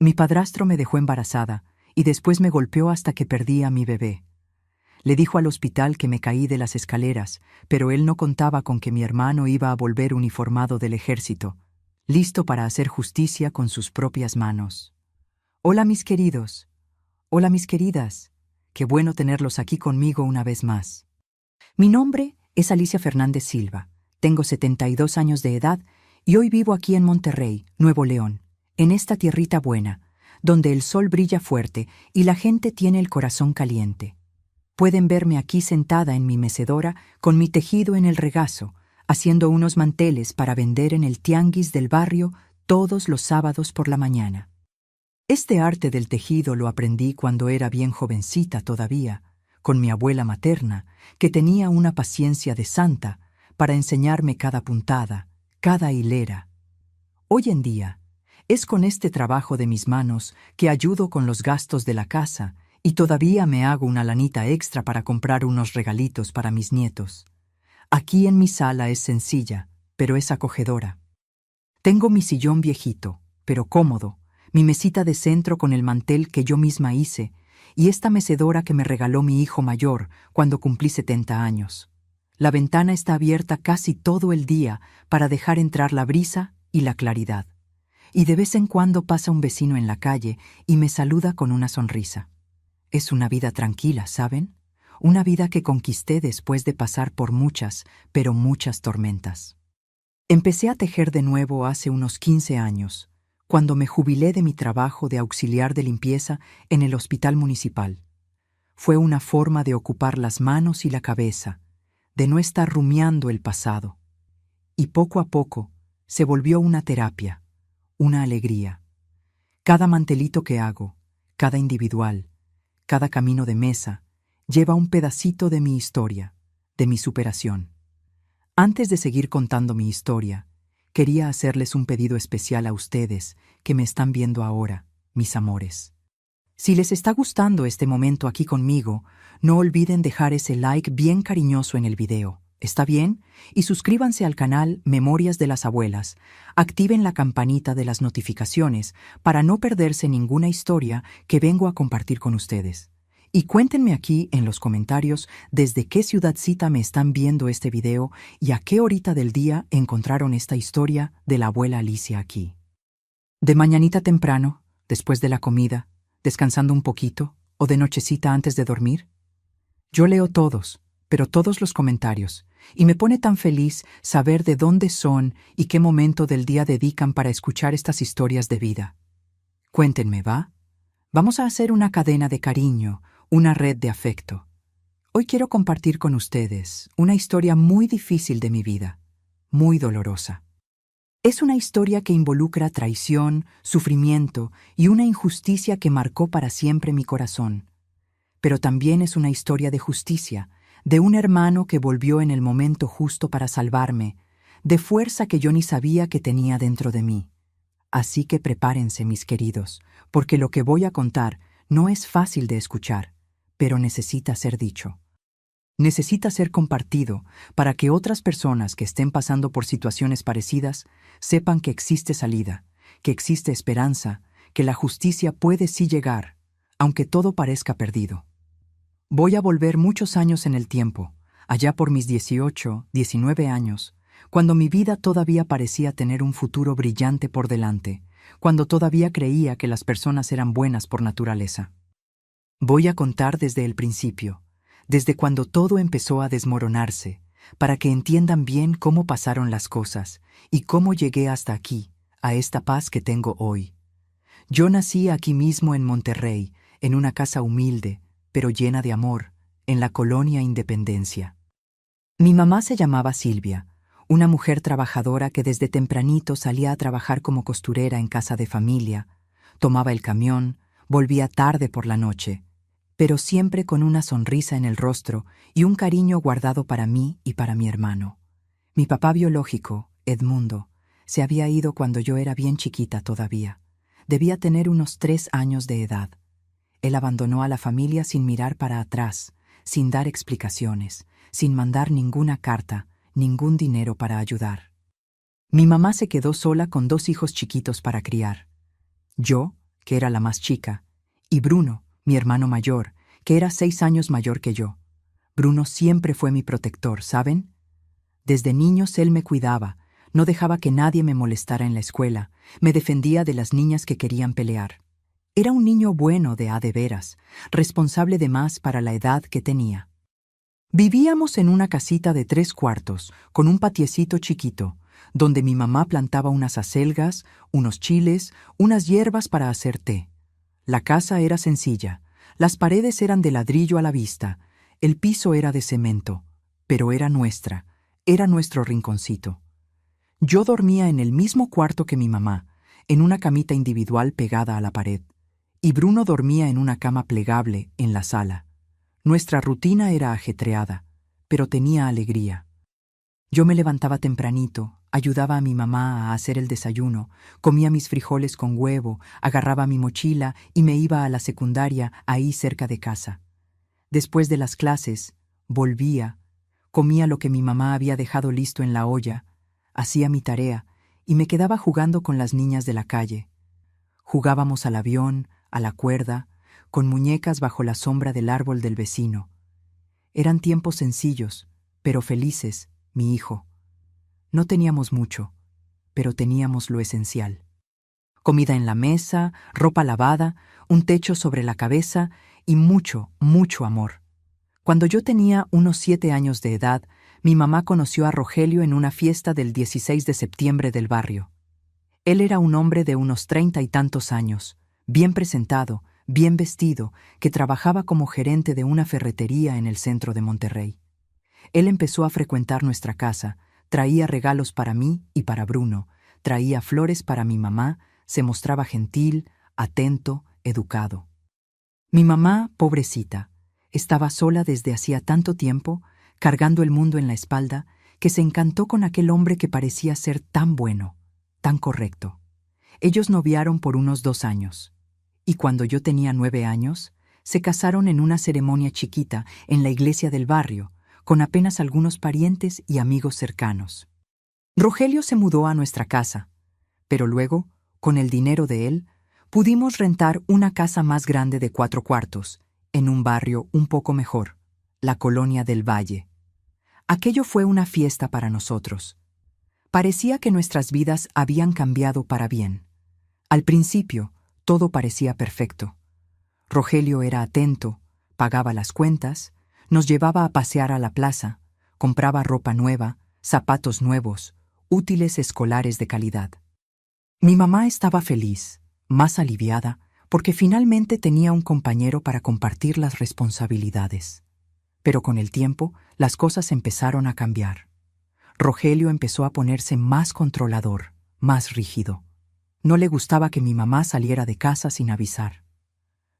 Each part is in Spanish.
Mi padrastro me dejó embarazada y después me golpeó hasta que perdí a mi bebé. Le dijo al hospital que me caí de las escaleras, pero él no contaba con que mi hermano iba a volver uniformado del ejército, listo para hacer justicia con sus propias manos. Hola mis queridos, hola mis queridas, qué bueno tenerlos aquí conmigo una vez más. Mi nombre es Alicia Fernández Silva, tengo 72 años de edad y hoy vivo aquí en Monterrey, Nuevo León, en esta tierrita buena, donde el sol brilla fuerte y la gente tiene el corazón caliente. Pueden verme aquí sentada en mi mecedora con mi tejido en el regazo, haciendo unos manteles para vender en el tianguis del barrio todos los sábados por la mañana. Este arte del tejido lo aprendí cuando era bien jovencita todavía, con mi abuela materna, que tenía una paciencia de santa para enseñarme cada puntada, cada hilera. Hoy en día, es con este trabajo de mis manos que ayudo con los gastos de la casa y todavía me hago una lanita extra para comprar unos regalitos para mis nietos. Aquí en mi sala es sencilla, pero es acogedora. Tengo mi sillón viejito, pero cómodo, mi mesita de centro con el mantel que yo misma hice y esta mecedora que me regaló mi hijo mayor cuando cumplí 70 años. La ventana está abierta casi todo el día para dejar entrar la brisa y la claridad. Y de vez en cuando pasa un vecino en la calle y me saluda con una sonrisa. Es una vida tranquila, ¿saben? Una vida que conquisté después de pasar por muchas, pero muchas tormentas. Empecé a tejer de nuevo hace unos 15 años, cuando me jubilé de mi trabajo de auxiliar de limpieza en el hospital municipal. Fue una forma de ocupar las manos y la cabeza, de no estar rumiando el pasado. Y poco a poco se volvió una terapia, una alegría. Cada mantelito que hago, cada individual, cada camino de mesa, lleva un pedacito de mi historia, de mi superación. Antes de seguir contando mi historia, quería hacerles un pedido especial a ustedes que me están viendo ahora, mis amores. Si les está gustando este momento aquí conmigo, no olviden dejar ese like bien cariñoso en el video, ¿está bien? Y suscríbanse al canal Memorias de las Abuelas, activen la campanita de las notificaciones para no perderse ninguna historia que vengo a compartir con ustedes. Y cuéntenme aquí en los comentarios desde qué ciudadcita me están viendo este video y a qué horita del día encontraron esta historia de la abuela Alicia aquí. De mañanita temprano, después de la comida, descansando un poquito, o de nochecita antes de dormir. Yo leo todos, pero todos los comentarios, y me pone tan feliz saber de dónde son y qué momento del día dedican para escuchar estas historias de vida. Cuéntenme, ¿va? Vamos a hacer una cadena de cariño, una red de afecto. Hoy quiero compartir con ustedes una historia muy difícil de mi vida, muy dolorosa. Es una historia que involucra traición, sufrimiento y una injusticia que marcó para siempre mi corazón. Pero también es una historia de justicia, de un hermano que volvió en el momento justo para salvarme, de fuerza que yo ni sabía que tenía dentro de mí. Así que prepárense, mis queridos, porque lo que voy a contar no es fácil de escuchar, pero necesita ser dicho. Necesita ser compartido para que otras personas que estén pasando por situaciones parecidas sepan que existe salida, que existe esperanza, que la justicia puede sí llegar, aunque todo parezca perdido. Voy a volver muchos años en el tiempo, allá por mis 18, 19 años, cuando mi vida todavía parecía tener un futuro brillante por delante, cuando todavía creía que las personas eran buenas por naturaleza. Voy a contar desde el principio, desde cuando todo empezó a desmoronarse, para que entiendan bien cómo pasaron las cosas y cómo llegué hasta aquí, a esta paz que tengo hoy. Yo nací aquí mismo en Monterrey, en una casa humilde, pero llena de amor, en la colonia Independencia. Mi mamá se llamaba Silvia, una mujer trabajadora que desde tempranito salía a trabajar como costurera en casa de familia, tomaba el camión, volvía tarde por la noche, pero siempre con una sonrisa en el rostro y un cariño guardado para mí y para mi hermano. Mi papá biológico, Edmundo, se había ido cuando yo era bien chiquita todavía. Debía tener unos 3 años de edad. Él abandonó a la familia sin mirar para atrás, sin dar explicaciones, sin mandar ninguna carta, ningún dinero para ayudar. Mi mamá se quedó sola con 2 hijos chiquitos para criar. Yo, que era la más chica, y Bruno, mi hermano mayor, que era 6 años mayor que yo. Bruno siempre fue mi protector, ¿saben? Desde niños él me cuidaba, no dejaba que nadie me molestara en la escuela, me defendía de las niñas que querían pelear. Era un niño bueno de veras, responsable de más para la edad que tenía. Vivíamos en una casita de 3 cuartos, con un patiecito chiquito, donde mi mamá plantaba unas acelgas, unos chiles, unas hierbas para hacer té. La casa era sencilla, las paredes eran de ladrillo a la vista, el piso era de cemento, pero era nuestra, era nuestro rinconcito. Yo dormía en el mismo cuarto que mi mamá, en una camita individual pegada a la pared, y Bruno dormía en una cama plegable en la sala. Nuestra rutina era ajetreada, pero tenía alegría. Yo me levantaba tempranito, ayudaba a mi mamá a hacer el desayuno, comía mis frijoles con huevo, agarraba mi mochila y me iba a la secundaria ahí cerca de casa. Después de las clases, volvía, comía lo que mi mamá había dejado listo en la olla, hacía mi tarea y me quedaba jugando con las niñas de la calle. Jugábamos al avión, a la cuerda, con muñecas bajo la sombra del árbol del vecino. Eran tiempos sencillos, pero felices, mi hijo. No teníamos mucho, pero teníamos lo esencial. Comida en la mesa, ropa lavada, un techo sobre la cabeza y mucho, mucho amor. Cuando yo tenía unos 7 años de edad, mi mamá conoció a Rogelio en una fiesta del 16 de septiembre del barrio. Él era un hombre de unos 30 y tantos años, bien presentado, bien vestido, que trabajaba como gerente de una ferretería en el centro de Monterrey. Él empezó a frecuentar nuestra casa, traía regalos para mí y para Bruno, traía flores para mi mamá, se mostraba gentil, atento, educado. Mi mamá, pobrecita, estaba sola desde hacía tanto tiempo, cargando el mundo en la espalda, que se encantó con aquel hombre que parecía ser tan bueno, tan correcto. Ellos noviaron por unos 2 años. Y cuando yo tenía 9 años, se casaron en una ceremonia chiquita en la iglesia del barrio, con apenas algunos parientes y amigos cercanos. Rogelio se mudó a nuestra casa, pero luego, con el dinero de él, pudimos rentar una casa más grande de 4 cuartos, en un barrio un poco mejor, la Colonia del Valle. Aquello fue una fiesta para nosotros. Parecía que nuestras vidas habían cambiado para bien. Al principio, todo parecía perfecto. Rogelio era atento, pagaba las cuentas, nos llevaba a pasear a la plaza, compraba ropa nueva, zapatos nuevos, útiles escolares de calidad. Mi mamá estaba feliz, más aliviada, porque finalmente tenía un compañero para compartir las responsabilidades. Pero con el tiempo, las cosas empezaron a cambiar. Rogelio empezó a ponerse más controlador, más rígido. No le gustaba que mi mamá saliera de casa sin avisar.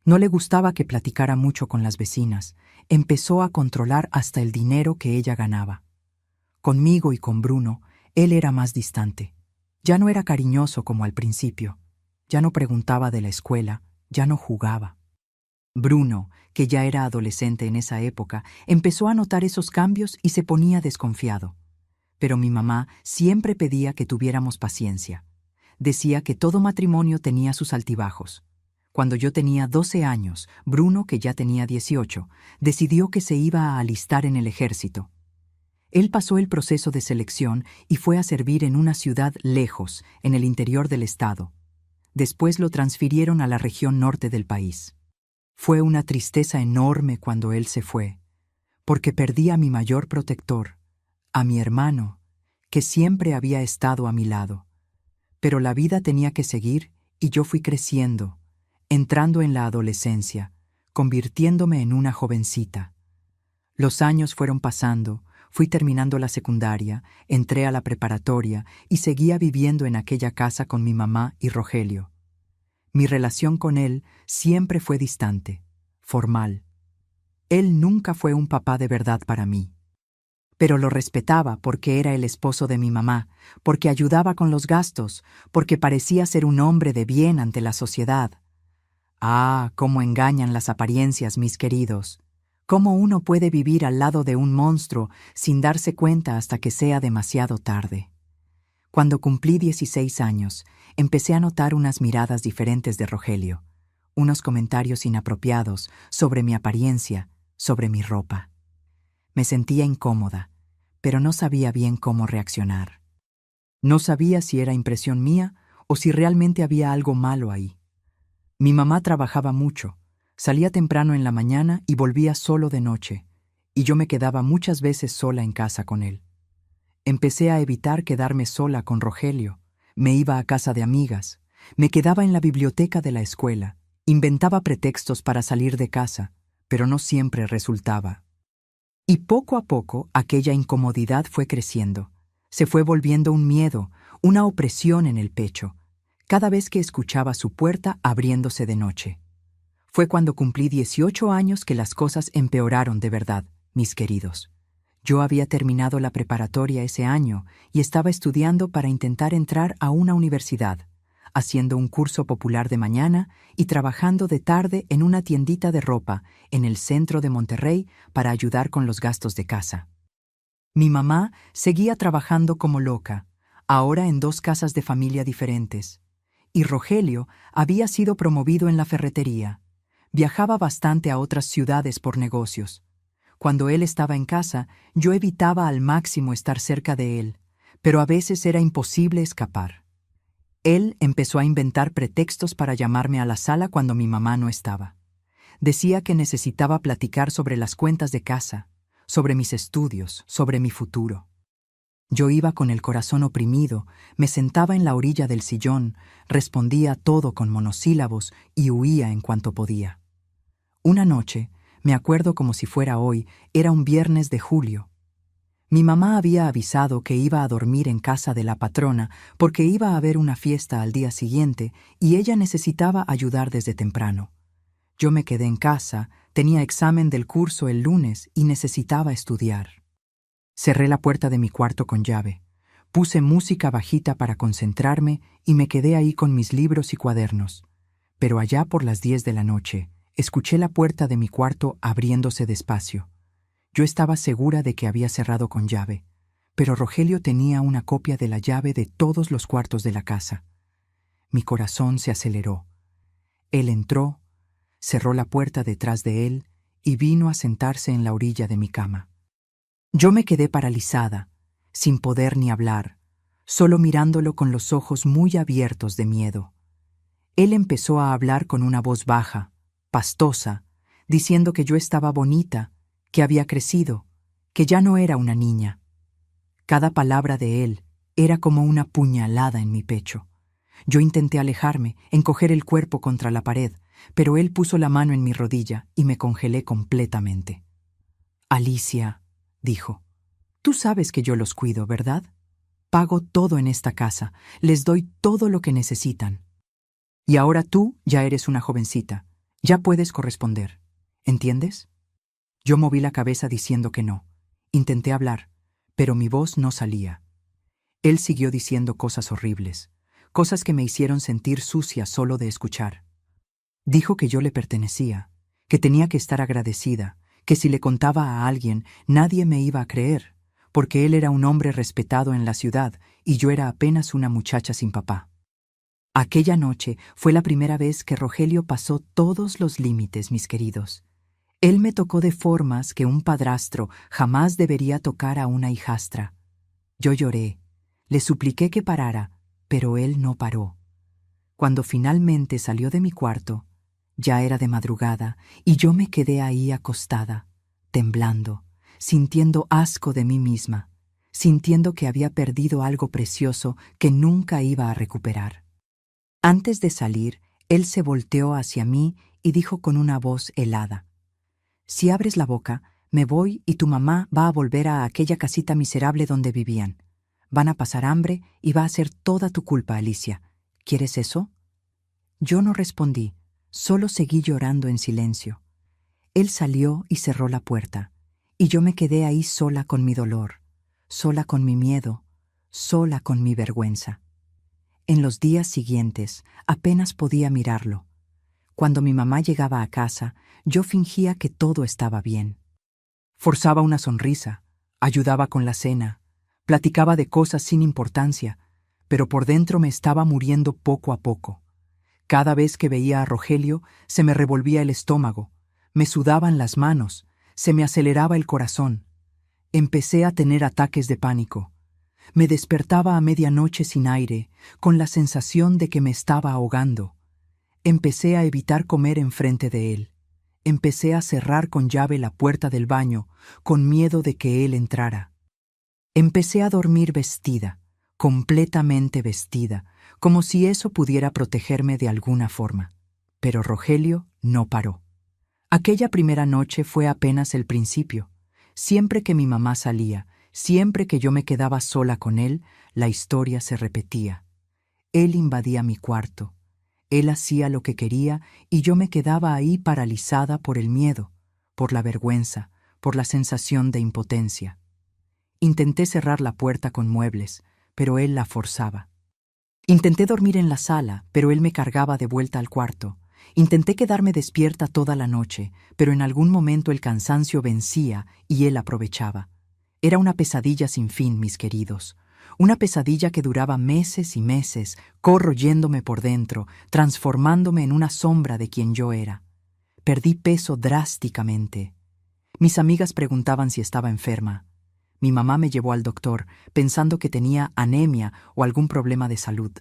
No le gustaba que platicara mucho con las vecinas. Empezó a controlar hasta el dinero que ella ganaba. Conmigo y con Bruno, él era más distante. Ya no era cariñoso como al principio. Ya no preguntaba de la escuela, ya no jugaba. Bruno, que ya era adolescente en esa época, empezó a notar esos cambios y se ponía desconfiado. Pero mi mamá siempre pedía que tuviéramos paciencia. Decía que todo matrimonio tenía sus altibajos. Cuando yo tenía 12 años, Bruno, que ya tenía 18, decidió que se iba a alistar en el ejército. Él pasó el proceso de selección y fue a servir en una ciudad lejos, en el interior del estado. Después lo transfirieron a la región norte del país. Fue una tristeza enorme cuando él se fue, porque perdí a mi mayor protector, a mi hermano, que siempre había estado a mi lado. Pero la vida tenía que seguir y yo fui creciendo, entrando en la adolescencia, convirtiéndome en una jovencita. Los años fueron pasando, fui terminando la secundaria, entré a la preparatoria y seguía viviendo en aquella casa con mi mamá y Rogelio. Mi relación con él siempre fue distante, formal. Él nunca fue un papá de verdad para mí. Pero lo respetaba porque era el esposo de mi mamá, porque ayudaba con los gastos, porque parecía ser un hombre de bien ante la sociedad. Ah, cómo engañan las apariencias, mis queridos. Cómo uno puede vivir al lado de un monstruo sin darse cuenta hasta que sea demasiado tarde. Cuando cumplí 16 años, empecé a notar unas miradas diferentes de Rogelio, unos comentarios inapropiados sobre mi apariencia, sobre mi ropa. Me sentía incómoda, pero no sabía bien cómo reaccionar. No sabía si era impresión mía o si realmente había algo malo ahí. Mi mamá trabajaba mucho, salía temprano en la mañana y volvía solo de noche, y yo me quedaba muchas veces sola en casa con él. Empecé a evitar quedarme sola con Rogelio, me iba a casa de amigas, me quedaba en la biblioteca de la escuela, inventaba pretextos para salir de casa, pero no siempre resultaba. Y poco a poco aquella incomodidad fue creciendo, se fue volviendo un miedo, una opresión en el pecho, cada vez que escuchaba su puerta abriéndose de noche. Fue cuando cumplí 18 años que las cosas empeoraron de verdad, mis queridos. Yo había terminado la preparatoria ese año y estaba estudiando para intentar entrar a una universidad, haciendo un curso popular de mañana y trabajando de tarde en una tiendita de ropa en el centro de Monterrey para ayudar con los gastos de casa. Mi mamá seguía trabajando como loca, ahora en 2 casas de familia diferentes, y Rogelio había sido promovido en la ferretería. Viajaba bastante a otras ciudades por negocios. Cuando él estaba en casa, yo evitaba al máximo estar cerca de él, pero a veces era imposible escapar. Él empezó a inventar pretextos para llamarme a la sala cuando mi mamá no estaba. Decía que necesitaba platicar sobre las cuentas de casa, sobre mis estudios, sobre mi futuro. Yo iba con el corazón oprimido, me sentaba en la orilla del sillón, respondía todo con monosílabos y huía en cuanto podía. Una noche, me acuerdo como si fuera hoy, era un viernes de julio. Mi mamá había avisado que iba a dormir en casa de la patrona porque iba a haber una fiesta al día siguiente y ella necesitaba ayudar desde temprano. Yo me quedé en casa, tenía examen del curso el lunes y necesitaba estudiar. Cerré la puerta de mi cuarto con llave, puse música bajita para concentrarme y me quedé ahí con mis libros y cuadernos. Pero allá por las 10 de la noche, escuché la puerta de mi cuarto abriéndose despacio. Yo estaba segura de que había cerrado con llave, pero Rogelio tenía una copia de la llave de todos los cuartos de la casa. Mi corazón se aceleró. Él entró, cerró la puerta detrás de él y vino a sentarse en la orilla de mi cama. Yo me quedé paralizada, sin poder ni hablar, solo mirándolo con los ojos muy abiertos de miedo. Él empezó a hablar con una voz baja, pastosa, diciendo que yo estaba bonita, que había crecido, que ya no era una niña. Cada palabra de él era como una puñalada en mi pecho. Yo intenté alejarme, encoger el cuerpo contra la pared, pero él puso la mano en mi rodilla y me congelé completamente. «Alicia», dijo, «tú sabes que yo los cuido, ¿verdad? Pago todo en esta casa, les doy todo lo que necesitan. Y ahora tú ya eres una jovencita, ya puedes corresponder, ¿entiendes?» Yo moví la cabeza diciendo que no. Intenté hablar, pero mi voz no salía. Él siguió diciendo cosas horribles, cosas que me hicieron sentir sucia solo de escuchar. Dijo que yo le pertenecía, que tenía que estar agradecida, que si le contaba a alguien nadie me iba a creer, porque él era un hombre respetado en la ciudad y yo era apenas una muchacha sin papá. Aquella noche fue la primera vez que Rogelio pasó todos los límites, mis queridos. Él me tocó de formas que un padrastro jamás debería tocar a una hijastra. Yo lloré, le supliqué que parara, pero él no paró. Cuando finalmente salió de mi cuarto, ya era de madrugada y yo me quedé ahí acostada, temblando, sintiendo asco de mí misma, sintiendo que había perdido algo precioso que nunca iba a recuperar. Antes de salir, él se volteó hacia mí y dijo con una voz helada: «Si abres la boca, me voy y tu mamá va a volver a aquella casita miserable donde vivían. Van a pasar hambre y va a ser toda tu culpa, Alicia. ¿Quieres eso?» Yo no respondí, solo seguí llorando en silencio. Él salió y cerró la puerta, y yo me quedé ahí sola con mi dolor, sola con mi miedo, sola con mi vergüenza. En los días siguientes apenas podía mirarlo. Cuando mi mamá llegaba a casa, yo fingía que todo estaba bien. Forzaba una sonrisa, ayudaba con la cena, platicaba de cosas sin importancia, pero por dentro me estaba muriendo poco a poco. Cada vez que veía a Rogelio, se me revolvía el estómago, me sudaban las manos, se me aceleraba el corazón. Empecé a tener ataques de pánico. Me despertaba a medianoche sin aire, con la sensación de que me estaba ahogando. Empecé a evitar comer enfrente de él. Empecé a cerrar con llave la puerta del baño, con miedo de que él entrara. Empecé a dormir vestida, completamente vestida, como si eso pudiera protegerme de alguna forma. Pero Rogelio no paró. Aquella primera noche fue apenas el principio. Siempre que mi mamá salía, siempre que yo me quedaba sola con él, la historia se repetía. Él invadía mi cuarto. Él hacía lo que quería y yo me quedaba ahí paralizada por el miedo, por la vergüenza, por la sensación de impotencia. Intenté cerrar la puerta con muebles, pero él la forzaba. Intenté dormir en la sala, pero él me cargaba de vuelta al cuarto. Intenté quedarme despierta toda la noche, pero en algún momento el cansancio vencía y él aprovechaba. Era una pesadilla sin fin, mis queridos. Una pesadilla que duraba meses y meses, corroyéndome por dentro, transformándome en una sombra de quien yo era. Perdí peso drásticamente. Mis amigas preguntaban si estaba enferma. Mi mamá me llevó al doctor, pensando que tenía anemia o algún problema de salud.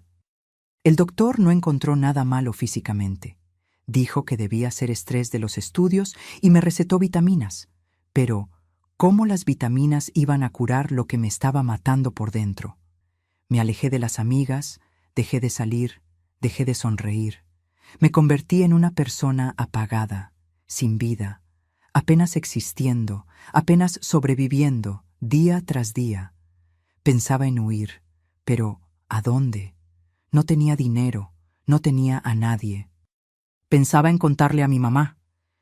El doctor no encontró nada malo físicamente. Dijo que debía ser estrés de los estudios y me recetó vitaminas. Pero, ¿cómo las vitaminas iban a curar lo que me estaba matando por dentro? Me alejé de las amigas, dejé de salir, dejé de sonreír. Me convertí en una persona apagada, sin vida, apenas existiendo, apenas sobreviviendo, día tras día. Pensaba en huir, pero ¿a dónde? No tenía dinero, no tenía a nadie. Pensaba en contarle a mi mamá,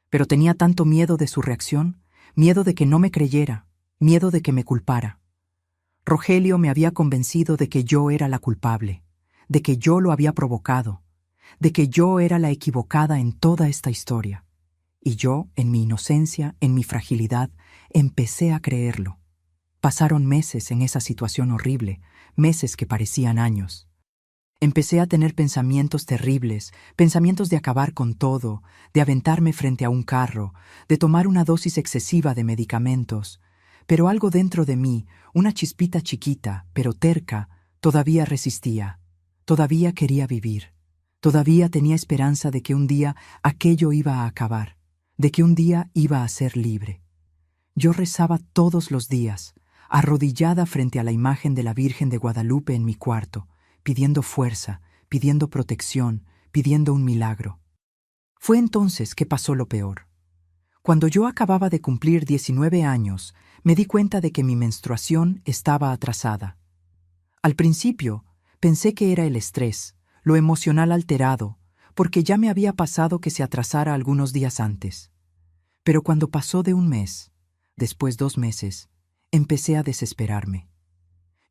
pero tenía tanto miedo de su reacción, miedo de que no me creyera, miedo de que me culpara. Rogelio me había convencido de que yo era la culpable, de que yo lo había provocado, de que yo era la equivocada en toda esta historia. Y yo, en mi inocencia, en mi fragilidad, empecé a creerlo. Pasaron meses en esa situación horrible, meses que parecían años. Empecé a tener pensamientos terribles, pensamientos de acabar con todo, de aventarme frente a un carro, de tomar una dosis excesiva de medicamentos. Pero algo dentro de mí, una chispita chiquita, pero terca, todavía resistía. Todavía quería vivir. Todavía tenía esperanza de que un día aquello iba a acabar, de que un día iba a ser libre. Yo rezaba todos los días, arrodillada frente a la imagen de la Virgen de Guadalupe en mi cuarto, pidiendo fuerza, pidiendo protección, pidiendo un milagro. Fue entonces que pasó lo peor. Cuando yo acababa de cumplir 19 años, me di cuenta de que mi menstruación estaba atrasada. Al principio, pensé que era el estrés, lo emocional alterado, porque ya me había pasado que se atrasara algunos días antes. Pero cuando pasó de un mes, después 2 meses, empecé a desesperarme.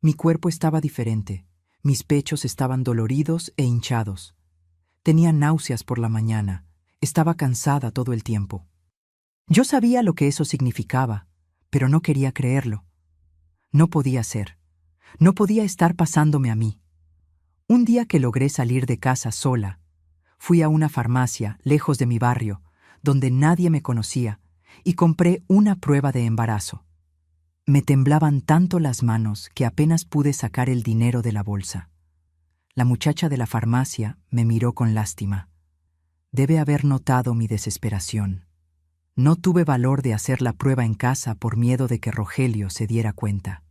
Mi cuerpo estaba diferente. Mis pechos estaban doloridos e hinchados. Tenía náuseas por la mañana. Estaba cansada todo el tiempo. Yo sabía lo que eso significaba, pero no quería creerlo. No podía ser. No podía estar pasándome a mí. Un día que logré salir de casa sola, fui a una farmacia lejos de mi barrio, donde nadie me conocía, y compré una prueba de embarazo. Me temblaban tanto las manos que apenas pude sacar el dinero de la bolsa. La muchacha de la farmacia me miró con lástima. Debe haber notado mi desesperación. No tuve valor de hacer la prueba en casa por miedo de que Rogelio se diera cuenta.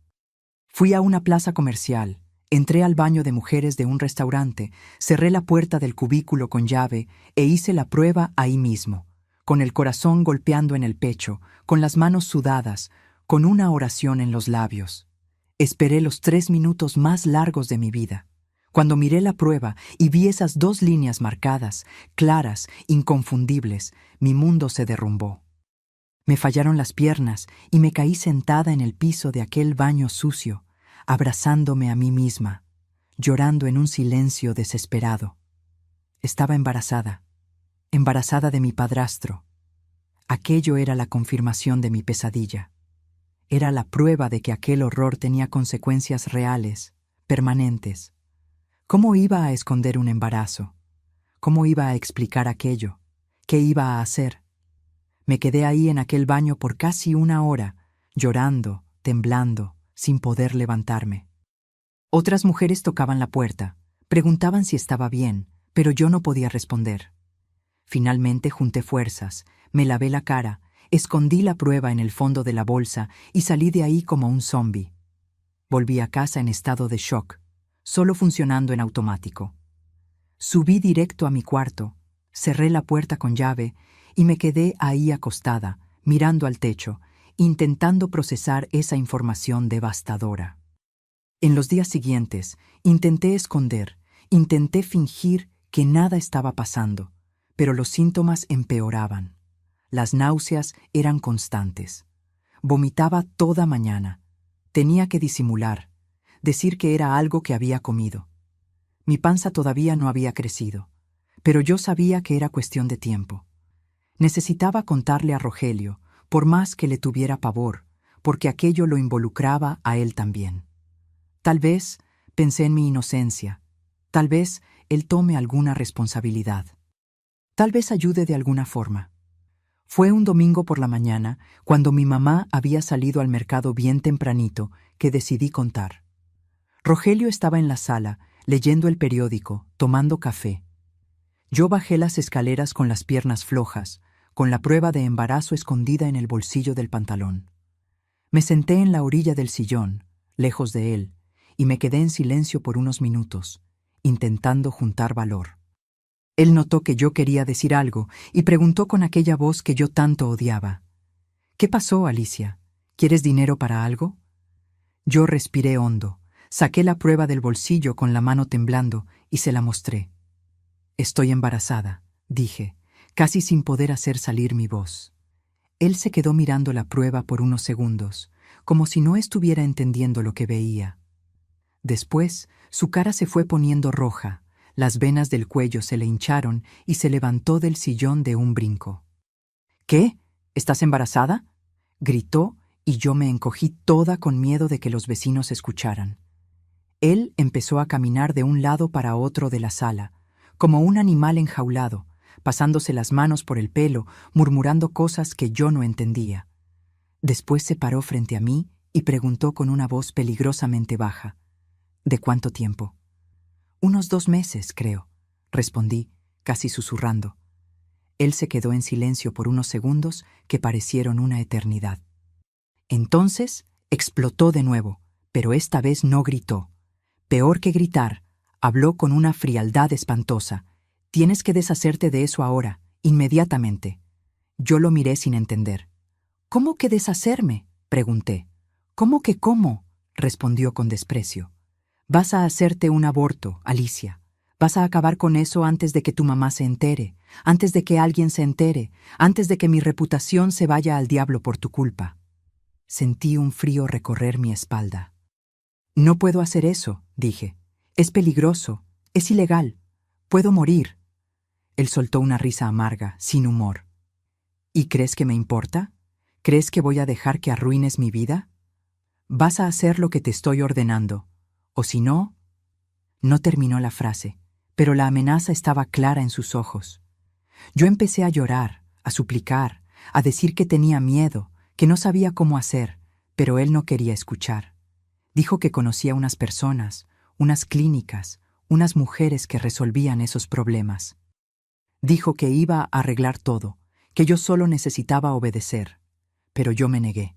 Fui a una plaza comercial, entré al baño de mujeres de un restaurante, cerré la puerta del cubículo con llave e hice la prueba ahí mismo, con el corazón golpeando en el pecho, con las manos sudadas, con una oración en los labios. Esperé los 3 minutos más largos de mi vida. Cuando miré la prueba y vi esas 2 líneas marcadas, claras, inconfundibles, mi mundo se derrumbó. Me fallaron las piernas y me caí sentada en el piso de aquel baño sucio, abrazándome a mí misma, llorando en un silencio desesperado. Estaba embarazada de mi padrastro. Aquello era la confirmación de mi pesadilla. Era la prueba de que aquel horror tenía consecuencias reales, permanentes. ¿Cómo iba a esconder un embarazo? ¿Cómo iba a explicar aquello? ¿Qué iba a hacer? Me quedé ahí en aquel baño por casi 1 hora, llorando, temblando, sin poder levantarme. Otras mujeres tocaban la puerta, preguntaban si estaba bien, pero yo no podía responder. Finalmente junté fuerzas, me lavé la cara, escondí la prueba en el fondo de la bolsa y salí de ahí como un zombi. Volví a casa en estado de shock, solo funcionando en automático. Subí directo a mi cuarto, cerré la puerta con llave y me quedé ahí acostada, mirando al techo, intentando procesar esa información devastadora. En los días siguientes, intenté esconder, intenté fingir que nada estaba pasando, pero los síntomas empeoraban. Las náuseas eran constantes. Vomitaba toda mañana. Tenía que disimular, decir que era algo que había comido. Mi panza todavía no había crecido, pero yo sabía que era cuestión de tiempo. Necesitaba contarle a Rogelio, por más que le tuviera pavor, porque aquello lo involucraba a él también. Tal vez, pensé en mi inocencia, tal vez él tome alguna responsabilidad. Tal vez ayude de alguna forma. Fue un domingo por la mañana, cuando mi mamá había salido al mercado bien tempranito, que decidí contar. Rogelio estaba en la sala, leyendo el periódico, tomando café. Yo bajé las escaleras con las piernas flojas, con la prueba de embarazo escondida en el bolsillo del pantalón. Me senté en la orilla del sillón, lejos de él, y me quedé en silencio por unos minutos, intentando juntar valor. Él notó que yo quería decir algo y preguntó con aquella voz que yo tanto odiaba. «¿Qué pasó, Alicia? ¿Quieres dinero para algo?» Yo respiré hondo, saqué la prueba del bolsillo con la mano temblando y se la mostré. «Estoy embarazada», dije, casi sin poder hacer salir mi voz. Él se quedó mirando la prueba por unos segundos, como si no estuviera entendiendo lo que veía. Después, su cara se fue poniendo roja, las venas del cuello se le hincharon y se levantó del sillón de un brinco. «¿Qué? ¿Estás embarazada?», gritó, y yo me encogí toda con miedo de que los vecinos escucharan. Él empezó a caminar de un lado para otro de la sala, como un animal enjaulado, pasándose las manos por el pelo, murmurando cosas que yo no entendía. Después se paró frente a mí y preguntó con una voz peligrosamente baja: «¿De cuánto tiempo?». «Unos 2 meses, creo», respondí, casi susurrando. Él se quedó en silencio por unos segundos que parecieron una eternidad. Entonces explotó de nuevo, pero esta vez no gritó. Peor que gritar, habló con una frialdad espantosa. «Tienes que deshacerte de eso ahora, inmediatamente». Yo lo miré sin entender. «¿Cómo que deshacerme?», pregunté. «¿Cómo que cómo?», respondió con desprecio. «Vas a hacerte un aborto, Alicia. Vas a acabar con eso antes de que tu mamá se entere, antes de que alguien se entere, antes de que mi reputación se vaya al diablo por tu culpa». Sentí un frío recorrer mi espalda. «No puedo hacer eso», dije. «Es peligroso, es ilegal. Puedo morir». Él soltó una risa amarga, sin humor. «¿Y crees que me importa? ¿Crees que voy a dejar que arruines mi vida? Vas a hacer lo que te estoy ordenando. O si no...». No terminó la frase, pero la amenaza estaba clara en sus ojos. Yo empecé a llorar, a suplicar, a decir que tenía miedo, que no sabía cómo hacer, pero él no quería escuchar. Dijo que conocía unas personas, unas clínicas, unas mujeres que resolvían esos problemas. Dijo que iba a arreglar todo, que yo solo necesitaba obedecer. Pero yo me negué.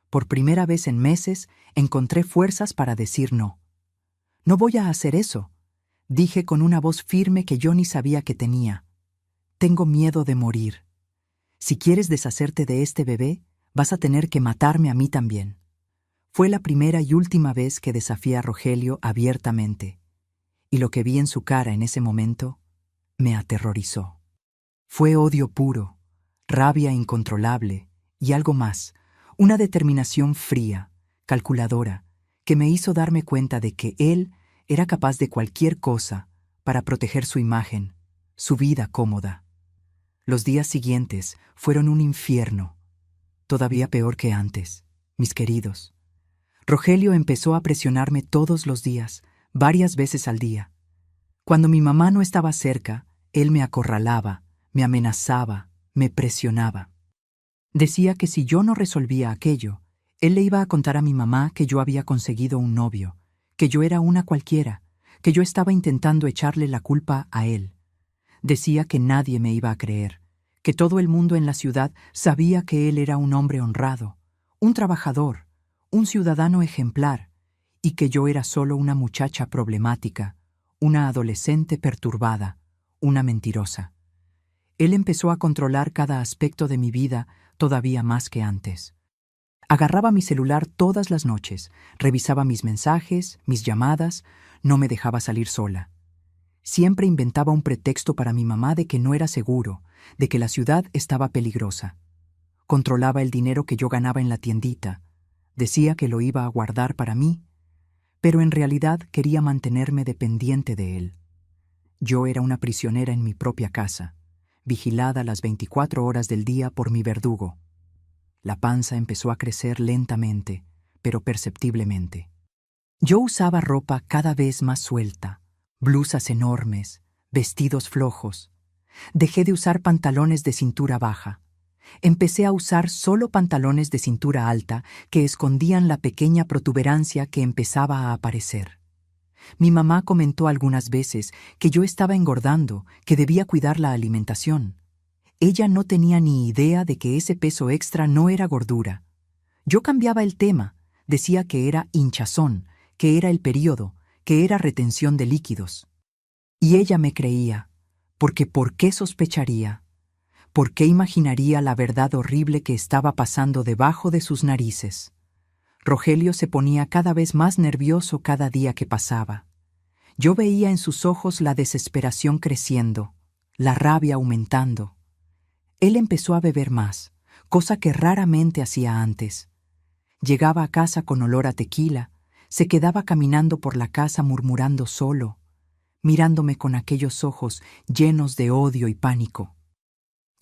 Por primera vez en meses encontré fuerzas para decir no. «No voy a hacer eso», dije con una voz firme que yo ni sabía que tenía. «Tengo miedo de morir. Si quieres deshacerte de este bebé, vas a tener que matarme a mí también». Fue la primera y última vez que desafié a Rogelio abiertamente, y lo que vi en su cara en ese momento me aterrorizó. Fue odio puro, rabia incontrolable y algo más, una determinación fría, calculadora, que me hizo darme cuenta de que él era capaz de cualquier cosa para proteger su imagen, su vida cómoda. Los días siguientes fueron un infierno, todavía peor que antes, mis queridos. Rogelio empezó a presionarme todos los días, varias veces al día. Cuando mi mamá no estaba cerca, él me acorralaba, me amenazaba, me presionaba. Decía que si yo no resolvía aquello, él le iba a contar a mi mamá que yo había conseguido un novio, que yo era una cualquiera, que yo estaba intentando echarle la culpa a él. Decía que nadie me iba a creer, que todo el mundo en la ciudad sabía que él era un hombre honrado, un trabajador, un ciudadano ejemplar, y que yo era solo una muchacha problemática, una adolescente perturbada, una mentirosa. Él empezó a controlar cada aspecto de mi vida todavía más que antes. Agarraba mi celular todas las noches, revisaba mis mensajes, mis llamadas, no me dejaba salir sola. Siempre inventaba un pretexto para mi mamá de que no era seguro, de que la ciudad estaba peligrosa. Controlaba el dinero que yo ganaba en la tiendita. Decía que lo iba a guardar para mí, pero en realidad quería mantenerme dependiente de él. Yo era una prisionera en mi propia casa, vigilada las 24 horas del día por mi verdugo. La panza empezó a crecer lentamente, pero perceptiblemente. Yo usaba ropa cada vez más suelta, blusas enormes, vestidos flojos. Dejé de usar pantalones de cintura baja. Empecé a usar solo pantalones de cintura alta que escondían la pequeña protuberancia que empezaba a aparecer. Mi mamá comentó algunas veces que yo estaba engordando, que debía cuidar la alimentación. Ella no tenía ni idea de que ese peso extra no era gordura. Yo cambiaba el tema, decía que era hinchazón, que era el período, que era retención de líquidos. Y ella me creía, porque ¿por qué sospecharía? ¿Por qué imaginaría la verdad horrible que estaba pasando debajo de sus narices? Rogelio se ponía cada vez más nervioso cada día que pasaba. Yo veía en sus ojos la desesperación creciendo, la rabia aumentando. Él empezó a beber más, cosa que raramente hacía antes. Llegaba a casa con olor a tequila, se quedaba caminando por la casa murmurando solo, mirándome con aquellos ojos llenos de odio y pánico.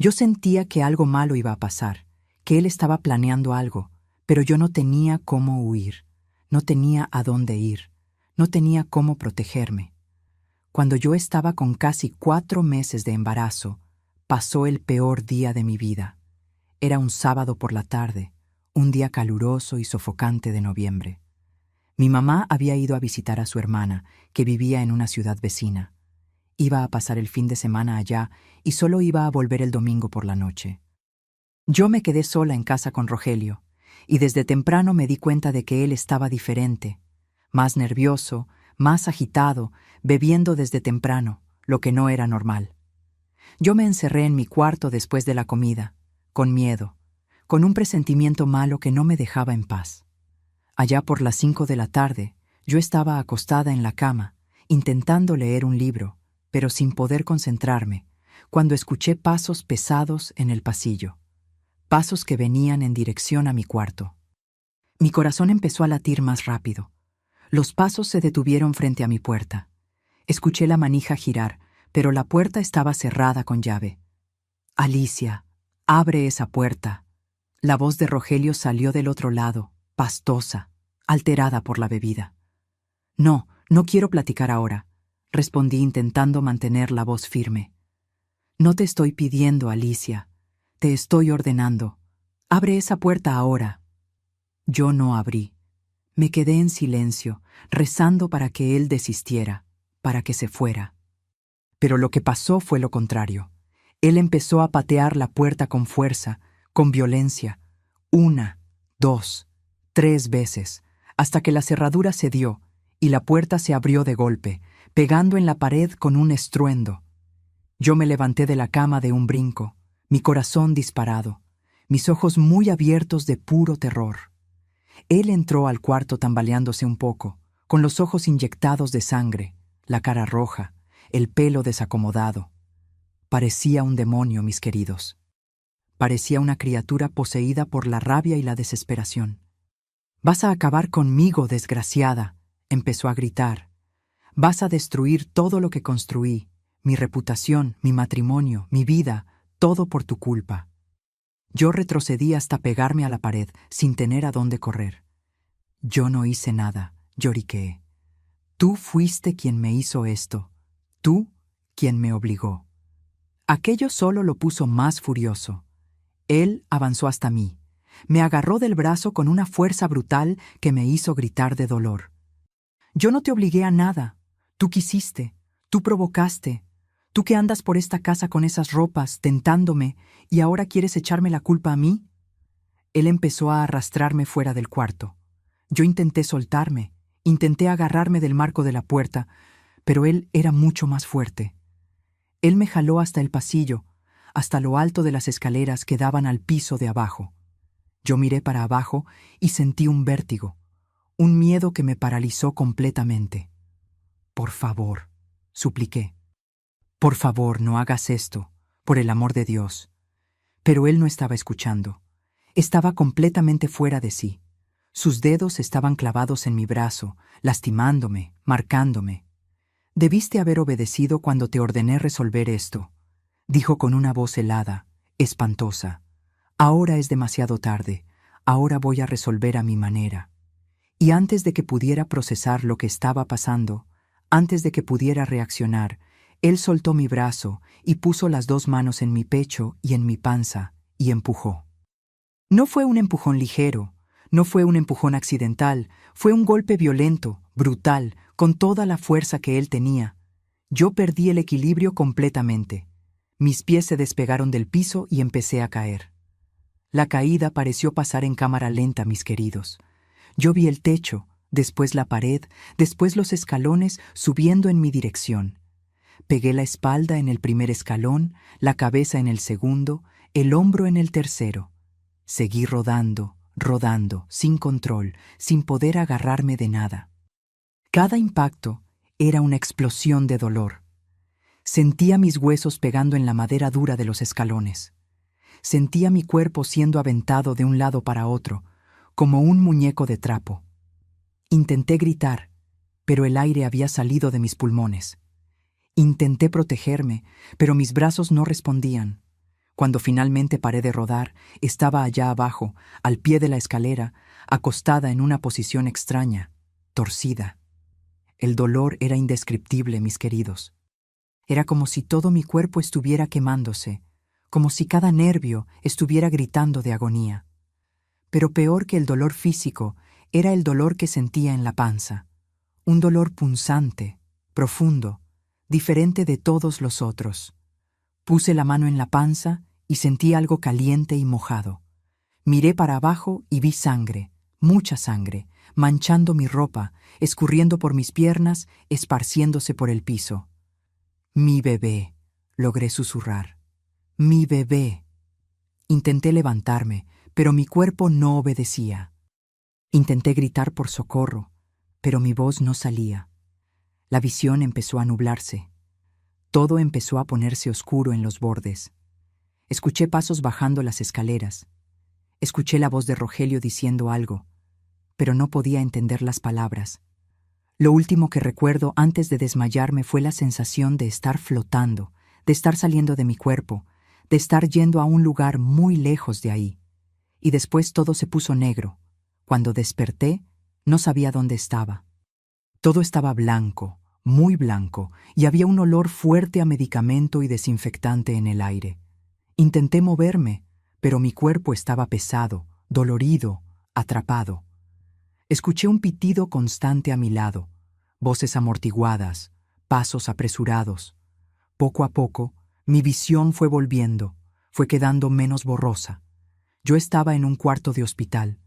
Yo sentía que algo malo iba a pasar, que él estaba planeando algo, pero yo no tenía cómo huir, no tenía a dónde ir, no tenía cómo protegerme. Cuando yo estaba con casi 4 meses de embarazo, pasó el peor día de mi vida. Era un sábado por la tarde, un día caluroso y sofocante de noviembre. Mi mamá había ido a visitar a su hermana, que vivía en una ciudad vecina. Iba a pasar el fin de semana allá y solo iba a volver el domingo por la noche. Yo me quedé sola en casa con Rogelio, y desde temprano me di cuenta de que él estaba diferente, más nervioso, más agitado, bebiendo desde temprano, lo que no era normal. Yo me encerré en mi cuarto después de la comida, con miedo, con un presentimiento malo que no me dejaba en paz. Allá por las 5 de la tarde, yo estaba acostada en la cama, intentando leer un libro, pero sin poder concentrarme, cuando escuché pasos pesados en el pasillo, pasos que venían en dirección a mi cuarto. Mi corazón empezó a latir más rápido. Los pasos se detuvieron frente a mi puerta. Escuché la manija girar, pero la puerta estaba cerrada con llave. «Alicia, abre esa puerta». La voz de Rogelio salió del otro lado, pastosa, alterada por la bebida. «No, no quiero platicar ahora», respondí intentando mantener la voz firme. «No te estoy pidiendo, Alicia. Te estoy ordenando. Abre esa puerta ahora». Yo no abrí. Me quedé en silencio, rezando para que él desistiera, para que se fuera. Pero lo que pasó fue lo contrario. Él empezó a patear la puerta con fuerza, con violencia, 1, 2, 3 veces, hasta que la cerradura cedió y la puerta se abrió de golpe, pegando en la pared con un estruendo. Yo me levanté de la cama de un brinco, mi corazón disparado, mis ojos muy abiertos de puro terror. Él entró al cuarto tambaleándose un poco, con los ojos inyectados de sangre, la cara roja, el pelo desacomodado. Parecía un demonio, mis queridos. Parecía una criatura poseída por la rabia y la desesperación. «Vas a acabar conmigo, desgraciada», empezó a gritar. «Vas a destruir todo lo que construí, mi reputación, mi matrimonio, mi vida, todo por tu culpa». Yo retrocedí hasta pegarme a la pared, sin tener a dónde correr. «Yo no hice nada», lloriqueé. «Tú fuiste quien me hizo esto. Tú, quien me obligó. Aquello solo lo puso más furioso. Él avanzó hasta mí. Me agarró del brazo con una fuerza brutal que me hizo gritar de dolor. Yo no te obligué a nada. Tú quisiste. Tú provocaste. Tú que andas por esta casa con esas ropas, tentándome, y ahora quieres echarme la culpa a mí. Él empezó a arrastrarme fuera del cuarto. Yo intenté soltarme, intenté agarrarme del marco de la puerta, pero él era mucho más fuerte. Él me jaló hasta el pasillo, hasta lo alto de las escaleras que daban al piso de abajo. Yo miré para abajo y sentí un vértigo, un miedo que me paralizó completamente. Por favor, supliqué. Por favor, no hagas esto, por el amor de Dios. Pero él no estaba escuchando. Estaba completamente fuera de sí. Sus dedos estaban clavados en mi brazo, lastimándome, marcándome. Debiste haber obedecido cuando te ordené resolver esto, dijo con una voz helada, espantosa. Ahora es demasiado tarde. Ahora voy a resolver a mi manera. Y antes de que pudiera procesar lo que estaba pasando, antes de que pudiera reaccionar, él soltó mi brazo y puso las dos manos en mi pecho y en mi panza y empujó. No fue un empujón ligero, no fue un empujón accidental, fue un golpe violento, brutal, con toda la fuerza que él tenía. Yo perdí el equilibrio completamente. Mis pies se despegaron del piso y empecé a caer. La caída pareció pasar en cámara lenta, mis queridos. Yo vi el techo, después la pared, después los escalones subiendo en mi dirección. Pegué la espalda en el primer escalón, la cabeza en el segundo, el hombro en el tercero. Seguí rodando, rodando, sin control, sin poder agarrarme de nada. Cada impacto era una explosión de dolor. Sentía mis huesos pegando en la madera dura de los escalones. Sentía mi cuerpo siendo aventado de un lado para otro, como un muñeco de trapo. Intenté gritar, pero el aire había salido de mis pulmones. Intenté protegerme, pero mis brazos no respondían. Cuando finalmente paré de rodar, estaba allá abajo, al pie de la escalera, acostada en una posición extraña, torcida. El dolor era indescriptible, mis queridos. Era como si todo mi cuerpo estuviera quemándose, como si cada nervio estuviera gritando de agonía. Pero peor que el dolor físico era el dolor que sentía en la panza, un dolor punzante, profundo, diferente de todos los otros. Puse la mano en la panza y sentí algo caliente y mojado. Miré para abajo y vi sangre, mucha sangre, manchando mi ropa, escurriendo por mis piernas, esparciéndose por el piso. «Mi bebé», logré susurrar. «Mi bebé». Intenté levantarme, pero mi cuerpo no obedecía. Intenté gritar por socorro, pero mi voz no salía. La visión empezó a nublarse. Todo empezó a ponerse oscuro en los bordes. Escuché pasos bajando las escaleras. Escuché la voz de Rogelio diciendo algo, pero no podía entender las palabras. Lo último que recuerdo antes de desmayarme fue la sensación de estar flotando, de estar saliendo de mi cuerpo, de estar yendo a un lugar muy lejos de ahí. Y después todo se puso negro. Cuando desperté, no sabía dónde estaba. Todo estaba blanco, muy blanco, y había un olor fuerte a medicamento y desinfectante en el aire. Intenté moverme, pero mi cuerpo estaba pesado, dolorido, atrapado. Escuché un pitido constante a mi lado, voces amortiguadas, pasos apresurados. Poco a poco, mi visión fue volviendo, fue quedando menos borrosa. Yo estaba en un cuarto de hospital.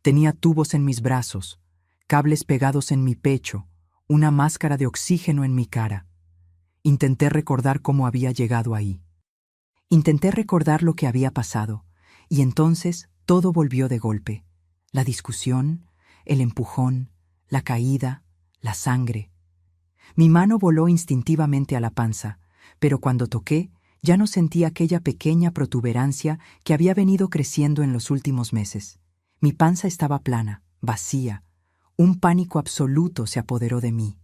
Tenía tubos en mis brazos, cables pegados en mi pecho, una máscara de oxígeno en mi cara. Intenté recordar cómo había llegado ahí. Intenté recordar lo que había pasado, y entonces todo volvió de golpe. La discusión, el empujón, la caída, la sangre. Mi mano voló instintivamente a la panza, pero cuando toqué, ya no sentí aquella pequeña protuberancia que había venido creciendo en los últimos meses. Mi panza estaba plana, vacía. Un pánico absoluto se apoderó de mí.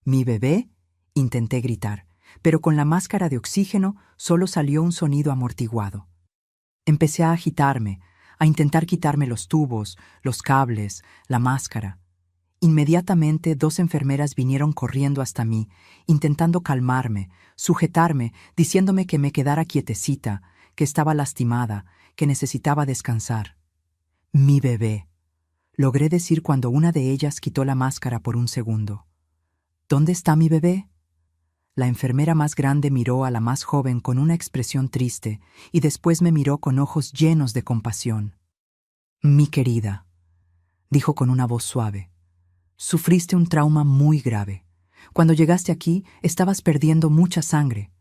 «¿Mi bebé?», intenté gritar, pero con la máscara de oxígeno solo salió un sonido amortiguado. Empecé a agitarme, a intentar quitarme los tubos, los cables, la máscara. Inmediatamente 2 enfermeras vinieron corriendo hasta mí, intentando calmarme, sujetarme, diciéndome que me quedara quietecita, que estaba lastimada, que necesitaba descansar. Mi bebé, logré decir cuando una de ellas quitó la máscara por un segundo. ¿Dónde está mi bebé? La enfermera más grande miró a la más joven con una expresión triste y después me miró con ojos llenos de compasión. Mi querida, dijo con una voz suave, sufriste un trauma muy grave. Cuando llegaste aquí, estabas perdiendo mucha sangre.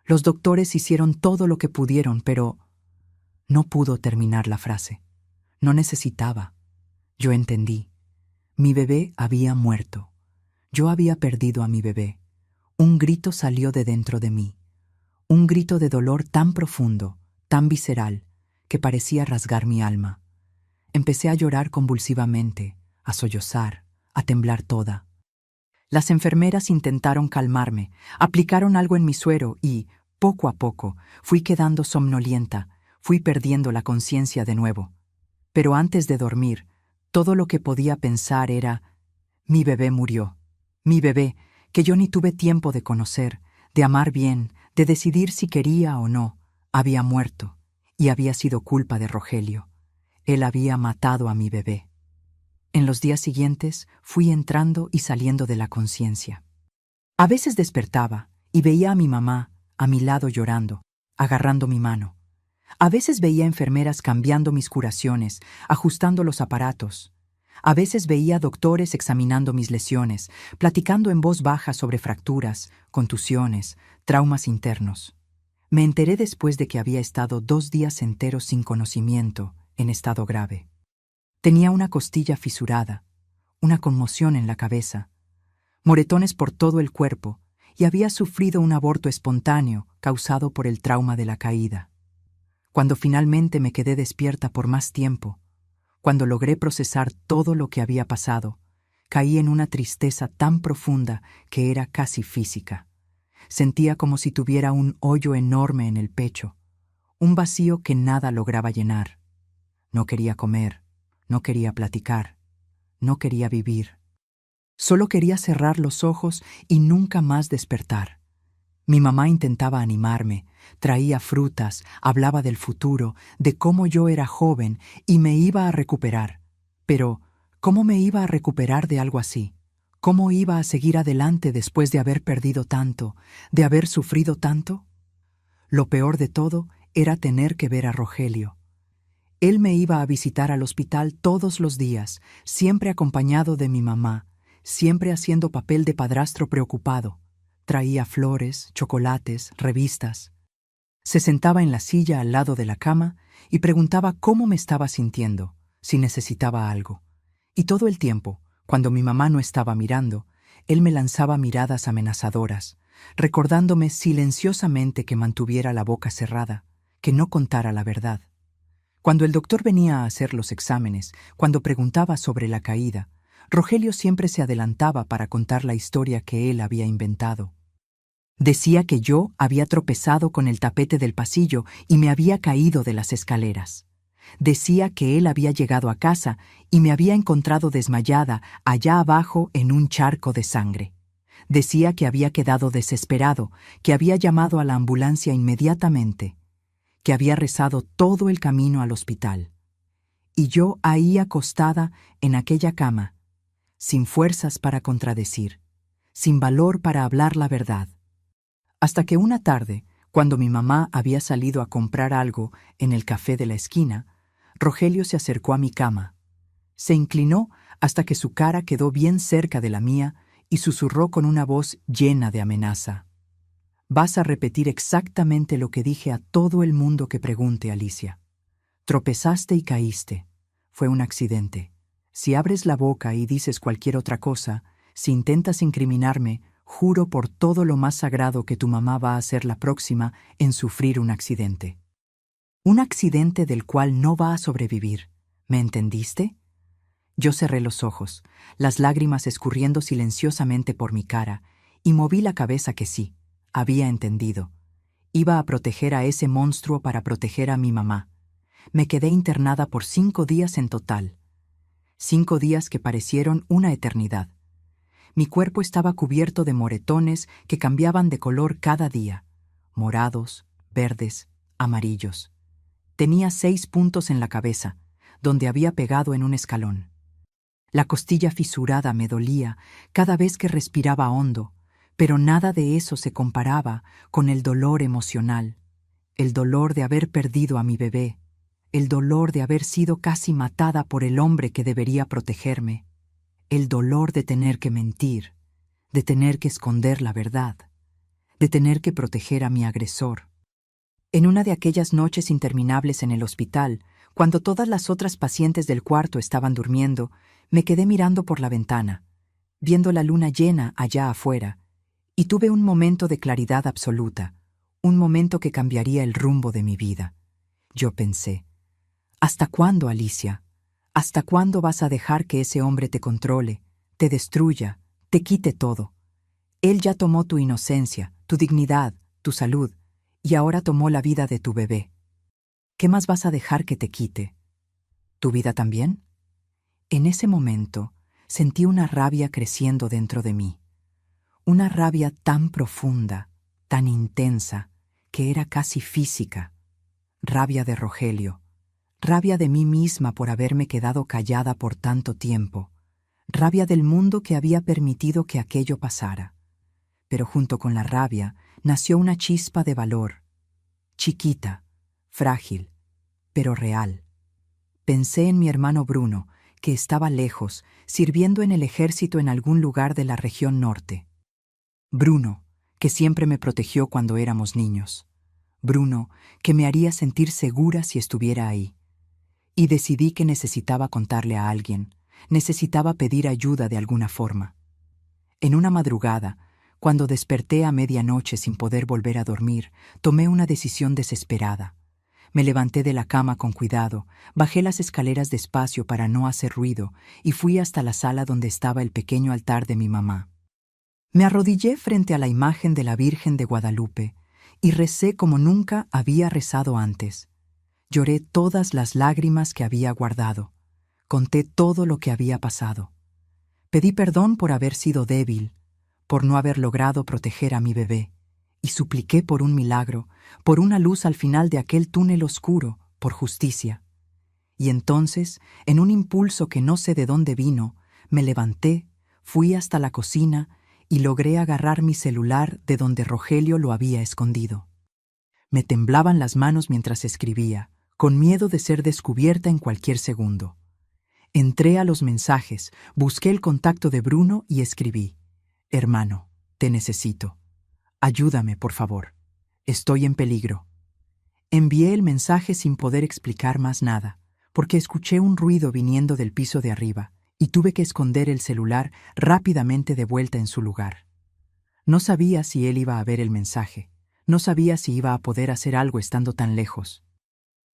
Los doctores hicieron todo lo que pudieron, pero no pudo terminar la frase. No necesitaba. Yo entendí. Mi bebé había muerto. Yo había perdido a mi bebé. Un grito salió de dentro de mí. Un grito de dolor tan profundo, tan visceral, que parecía rasgar mi alma. Empecé a llorar convulsivamente, a sollozar, a temblar toda. Las enfermeras intentaron calmarme, aplicaron algo en mi suero y, poco a poco, fui quedando somnolienta, fui perdiendo la conciencia de nuevo. Pero antes de dormir, todo lo que podía pensar era: mi bebé murió. Mi bebé, que yo ni tuve tiempo de conocer, de amar bien, de decidir si quería o no, había muerto, y había sido culpa de Rogelio. Él había matado a mi bebé. En los días siguientes fui entrando y saliendo de la conciencia. A veces despertaba y veía a mi mamá a mi lado llorando, agarrando mi mano. A veces veía enfermeras cambiando mis curaciones, ajustando los aparatos. A veces veía doctores examinando mis lesiones, platicando en voz baja sobre fracturas, contusiones, traumas internos. Me enteré después de que había estado 2 días enteros sin conocimiento, en estado grave. Tenía una costilla fisurada, una conmoción en la cabeza, moretones por todo el cuerpo y había sufrido un aborto espontáneo causado por el trauma de la caída. Cuando finalmente me quedé despierta por más tiempo, cuando logré procesar todo lo que había pasado, caí en una tristeza tan profunda que era casi física. Sentía como si tuviera un hoyo enorme en el pecho, un vacío que nada lograba llenar. No quería comer, no quería platicar, no quería vivir. Solo quería cerrar los ojos y nunca más despertar. Mi mamá intentaba animarme, traía frutas, hablaba del futuro, de cómo yo era joven y me iba a recuperar. Pero, ¿cómo me iba a recuperar de algo así? ¿Cómo iba a seguir adelante después de haber perdido tanto, de haber sufrido tanto? Lo peor de todo era tener que ver a Rogelio. Él me iba a visitar al hospital todos los días, siempre acompañado de mi mamá, siempre haciendo papel de padrastro preocupado. Traía flores, chocolates, revistas. Se sentaba en la silla al lado de la cama y preguntaba cómo me estaba sintiendo, si necesitaba algo. Y todo el tiempo, cuando mi mamá no estaba mirando, él me lanzaba miradas amenazadoras, recordándome silenciosamente que mantuviera la boca cerrada, que no contara la verdad. Cuando el doctor venía a hacer los exámenes, cuando preguntaba sobre la caída, Rogelio siempre se adelantaba para contar la historia que él había inventado. Decía que yo había tropezado con el tapete del pasillo y me había caído de las escaleras. Decía que él había llegado a casa y me había encontrado desmayada allá abajo en un charco de sangre. Decía que había quedado desesperado, que había llamado a la ambulancia inmediatamente, que había rezado todo el camino al hospital. Y yo ahí acostada en aquella cama, sin fuerzas para contradecir, sin valor para hablar la verdad. Hasta que una tarde, cuando mi mamá había salido a comprar algo en el café de la esquina, Rogelio se acercó a mi cama. Se inclinó hasta que su cara quedó bien cerca de la mía y susurró con una voz llena de amenaza: «Vas a repetir exactamente lo que dije a todo el mundo que pregunte, Alicia. Tropezaste y caíste. Fue un accidente. Si abres la boca y dices cualquier otra cosa, si intentas incriminarme, juro por todo lo más sagrado que tu mamá va a ser la próxima en sufrir un accidente. Un accidente del cual no va a sobrevivir. ¿Me entendiste?» Yo cerré los ojos, las lágrimas escurriendo silenciosamente por mi cara, y moví la cabeza que sí, había entendido. Iba a proteger a ese monstruo para proteger a mi mamá. Me quedé internada por 5 días en total. 5 días que parecieron una eternidad. Mi cuerpo estaba cubierto de moretones que cambiaban de color cada día, morados, verdes, amarillos. Tenía 6 puntos en la cabeza, donde había pegado en un escalón. La costilla fisurada me dolía cada vez que respiraba hondo, pero nada de eso se comparaba con el dolor emocional, el dolor de haber perdido a mi bebé, el dolor de haber sido casi matada por el hombre que debería protegerme, el dolor de tener que mentir, de tener que esconder la verdad, de tener que proteger a mi agresor. En una de aquellas noches interminables en el hospital, cuando todas las otras pacientes del cuarto estaban durmiendo, me quedé mirando por la ventana, viendo la luna llena allá afuera, y tuve un momento de claridad absoluta, un momento que cambiaría el rumbo de mi vida. Yo pensé, ¿hasta cuándo, Alicia? ¿Hasta cuándo vas a dejar que ese hombre te controle, te destruya, te quite todo? Él ya tomó tu inocencia, tu dignidad, tu salud, y ahora tomó la vida de tu bebé. ¿Qué más vas a dejar que te quite? ¿Tu vida también? En ese momento sentí una rabia creciendo dentro de mí. Una rabia tan profunda, tan intensa, que era casi física. Rabia de Rogelio. Rabia de mí misma por haberme quedado callada por tanto tiempo. Rabia del mundo que había permitido que aquello pasara. Pero junto con la rabia nació una chispa de valor. Chiquita, frágil, pero real. Pensé en mi hermano Bruno, que estaba lejos, sirviendo en el ejército en algún lugar de la región norte. Bruno, que siempre me protegió cuando éramos niños. Bruno, que me haría sentir segura si estuviera ahí. Y decidí que necesitaba contarle a alguien, necesitaba pedir ayuda de alguna forma. En una madrugada, cuando desperté a medianoche sin poder volver a dormir, tomé una decisión desesperada. Me levanté de la cama con cuidado, bajé las escaleras despacio para no hacer ruido y fui hasta la sala donde estaba el pequeño altar de mi mamá. Me arrodillé frente a la imagen de la Virgen de Guadalupe y recé como nunca había rezado antes. Lloré todas las lágrimas que había guardado. Conté todo lo que había pasado. Pedí perdón por haber sido débil, por no haber logrado proteger a mi bebé, y supliqué por un milagro, por una luz al final de aquel túnel oscuro, por justicia. Y entonces, en un impulso que no sé de dónde vino, me levanté, fui hasta la cocina y logré agarrar mi celular de donde Rogelio lo había escondido. Me temblaban las manos mientras escribía, con miedo de ser descubierta en cualquier segundo. Entré a los mensajes, busqué el contacto de Bruno y escribí: «Hermano, te necesito. Ayúdame, por favor. Estoy en peligro». Envié el mensaje sin poder explicar más nada, porque escuché un ruido viniendo del piso de arriba y tuve que esconder el celular rápidamente de vuelta en su lugar. No sabía si él iba a ver el mensaje, no sabía si iba a poder hacer algo estando tan lejos.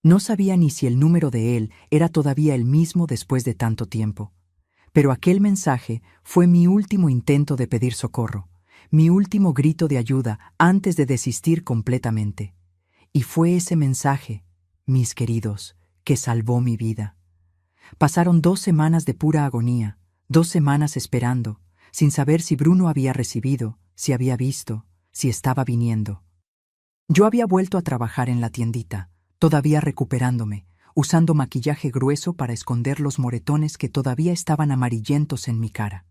No sabía ni si el número de él era todavía el mismo después de tanto tiempo. Pero aquel mensaje fue mi último intento de pedir socorro, mi último grito de ayuda antes de desistir completamente. Y fue ese mensaje, mis queridos, que salvó mi vida. Pasaron 2 semanas de pura agonía, 2 semanas esperando, sin saber si Bruno había recibido, si había visto, si estaba viniendo. Yo había vuelto a trabajar en la tiendita, todavía recuperándome, usando maquillaje grueso para esconder los moretones que todavía estaban amarillentos en mi cara.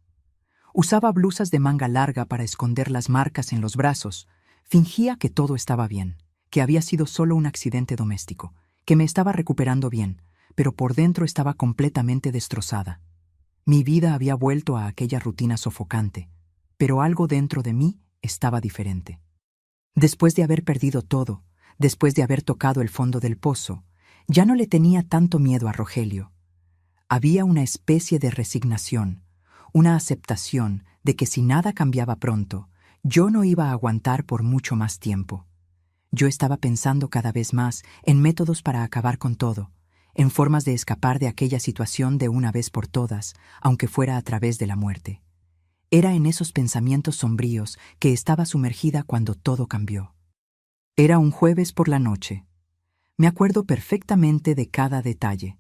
Usaba blusas de manga larga para esconder las marcas en los brazos. Fingía que todo estaba bien, que había sido solo un accidente doméstico, que me estaba recuperando bien, pero por dentro estaba completamente destrozada. Mi vida había vuelto a aquella rutina sofocante, pero algo dentro de mí estaba diferente. Después de haber perdido todo, después de haber tocado el fondo del pozo, ya no le tenía tanto miedo a Rogelio. Había una especie de resignación, una aceptación de que si nada cambiaba pronto, yo no iba a aguantar por mucho más tiempo. Yo estaba pensando cada vez más en métodos para acabar con todo, en formas de escapar de aquella situación de una vez por todas, aunque fuera a través de la muerte. Era en esos pensamientos sombríos que estaba sumergida cuando todo cambió. Era un jueves por la noche. Me acuerdo perfectamente de cada detalle.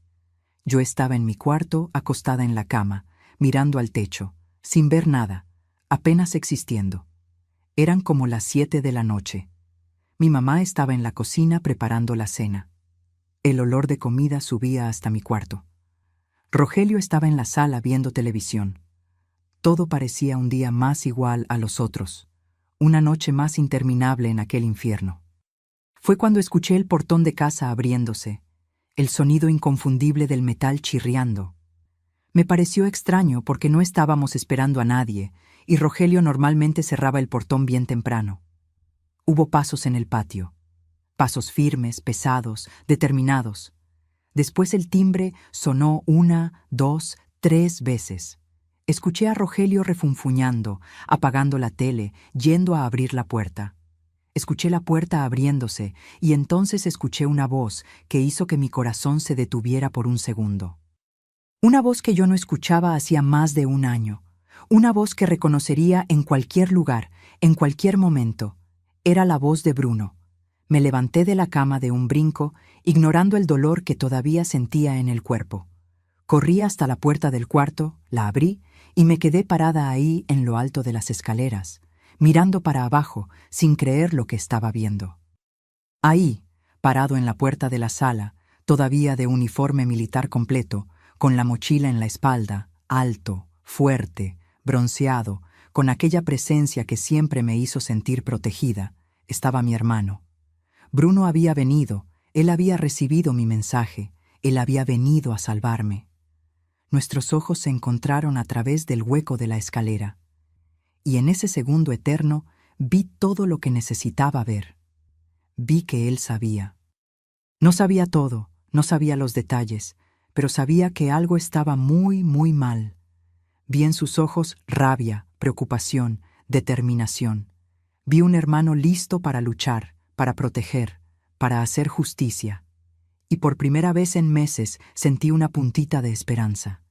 Yo estaba en mi cuarto, acostada en la cama, mirando al techo, sin ver nada, apenas existiendo. Eran como las 7 de la noche. Mi mamá estaba en la cocina preparando la cena. El olor de comida subía hasta mi cuarto. Rogelio estaba en la sala viendo televisión. Todo parecía un día más igual a los otros, una noche más interminable en aquel infierno. Fue cuando escuché el portón de casa abriéndose, el sonido inconfundible del metal chirriando. Me pareció extraño porque no estábamos esperando a nadie, y Rogelio normalmente cerraba el portón bien temprano. Hubo pasos en el patio, pasos firmes, pesados, determinados. Después el timbre sonó 1, 2, 3 veces. Escuché a Rogelio refunfuñando, apagando la tele, yendo a abrir la puerta. Escuché la puerta abriéndose y entonces escuché una voz que hizo que mi corazón se detuviera por un segundo. Una voz que yo no escuchaba hacía más de un año. Una voz que reconocería en cualquier lugar, en cualquier momento. Era la voz de Bruno. Me levanté de la cama de un brinco, ignorando el dolor que todavía sentía en el cuerpo. Corrí hasta la puerta del cuarto, la abrí y me quedé parada ahí en lo alto de las escaleras, mirando para abajo sin creer lo que estaba viendo. Ahí, parado en la puerta de la sala, todavía de uniforme militar completo, con la mochila en la espalda, alto, fuerte, bronceado, con aquella presencia que siempre me hizo sentir protegida, estaba mi hermano. Bruno había venido, él había recibido mi mensaje, él había venido a salvarme. Nuestros ojos se encontraron a través del hueco de la escalera, y en ese segundo eterno vi todo lo que necesitaba ver. Vi que él sabía. No sabía todo, no sabía los detalles, pero sabía que algo estaba muy, muy mal. Vi en sus ojos rabia, preocupación, determinación. Vi un hermano listo para luchar, para proteger, para hacer justicia. Y por primera vez en meses sentí una puntita de esperanza.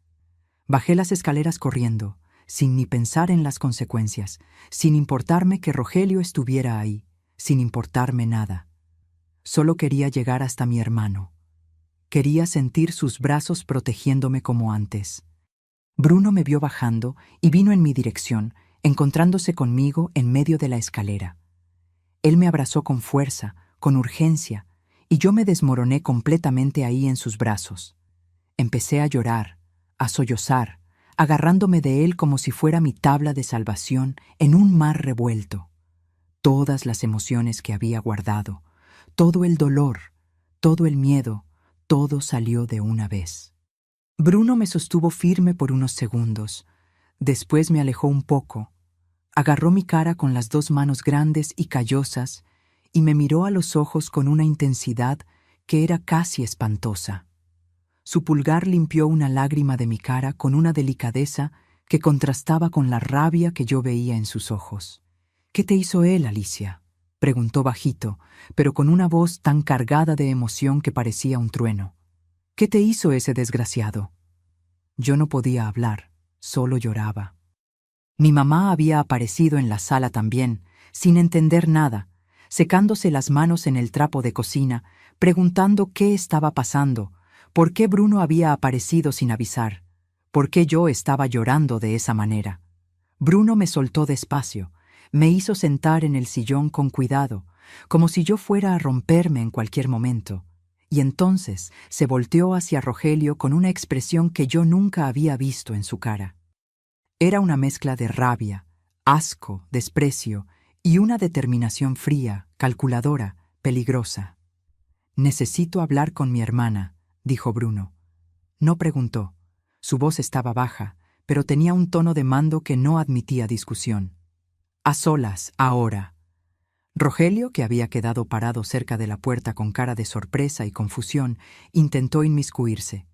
Bajé las escaleras corriendo, sin ni pensar en las consecuencias, sin importarme que Rogelio estuviera ahí, sin importarme nada. Solo quería llegar hasta mi hermano. Quería sentir sus brazos protegiéndome como antes. Bruno me vio bajando y vino en mi dirección, encontrándose conmigo en medio de la escalera. Él me abrazó con fuerza, con urgencia, y yo me desmoroné completamente ahí en sus brazos. Empecé a llorar, a sollozar, agarrándome de él como si fuera mi tabla de salvación en un mar revuelto. Todas las emociones que había guardado, todo el dolor, todo el miedo, todo salió de una vez. Bruno me sostuvo firme por unos segundos. Después me alejó un poco. Agarró mi cara con las 2 manos grandes y callosas y me miró a los ojos con una intensidad que era casi espantosa. Su pulgar limpió una lágrima de mi cara con una delicadeza que contrastaba con la rabia que yo veía en sus ojos. «¿Qué te hizo él, Alicia?», preguntó bajito, pero con una voz tan cargada de emoción que parecía un trueno. «¿Qué te hizo ese desgraciado?». Yo no podía hablar, solo lloraba. Mi mamá había aparecido en la sala también, sin entender nada, secándose las manos en el trapo de cocina, preguntando qué estaba pasando, por qué Bruno había aparecido sin avisar, por qué yo estaba llorando de esa manera. Bruno me soltó despacio, me hizo sentar en el sillón con cuidado, como si yo fuera a romperme en cualquier momento, y entonces se volteó hacia Rogelio con una expresión que yo nunca había visto en su cara. Era una mezcla de rabia, asco, desprecio y una determinación fría, calculadora, peligrosa. «Necesito hablar con mi hermana», dijo Bruno. No preguntó. Su voz estaba baja, pero tenía un tono de mando que no admitía discusión. «A solas, ahora». Rogelio, que había quedado parado cerca de la puerta con cara de sorpresa y confusión, intentó inmiscuirse.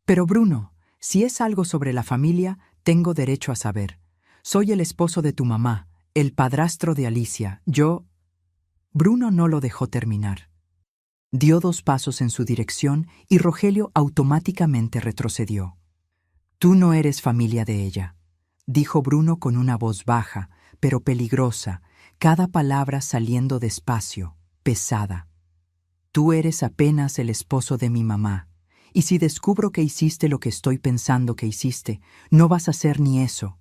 «Pero Bruno, si es algo sobre la familia, tengo derecho a saber. Soy el esposo de tu mamá, el padrastro de Alicia. Yo...». Bruno no lo dejó terminar. Dio 2 pasos en su dirección y Rogelio automáticamente retrocedió. «Tú no eres familia de ella», dijo Bruno con una voz baja, pero peligrosa, cada palabra saliendo despacio, pesada. «Tú eres apenas el esposo de mi mamá, Y si descubro que hiciste lo que estoy pensando que hiciste, no vas a hacer ni eso.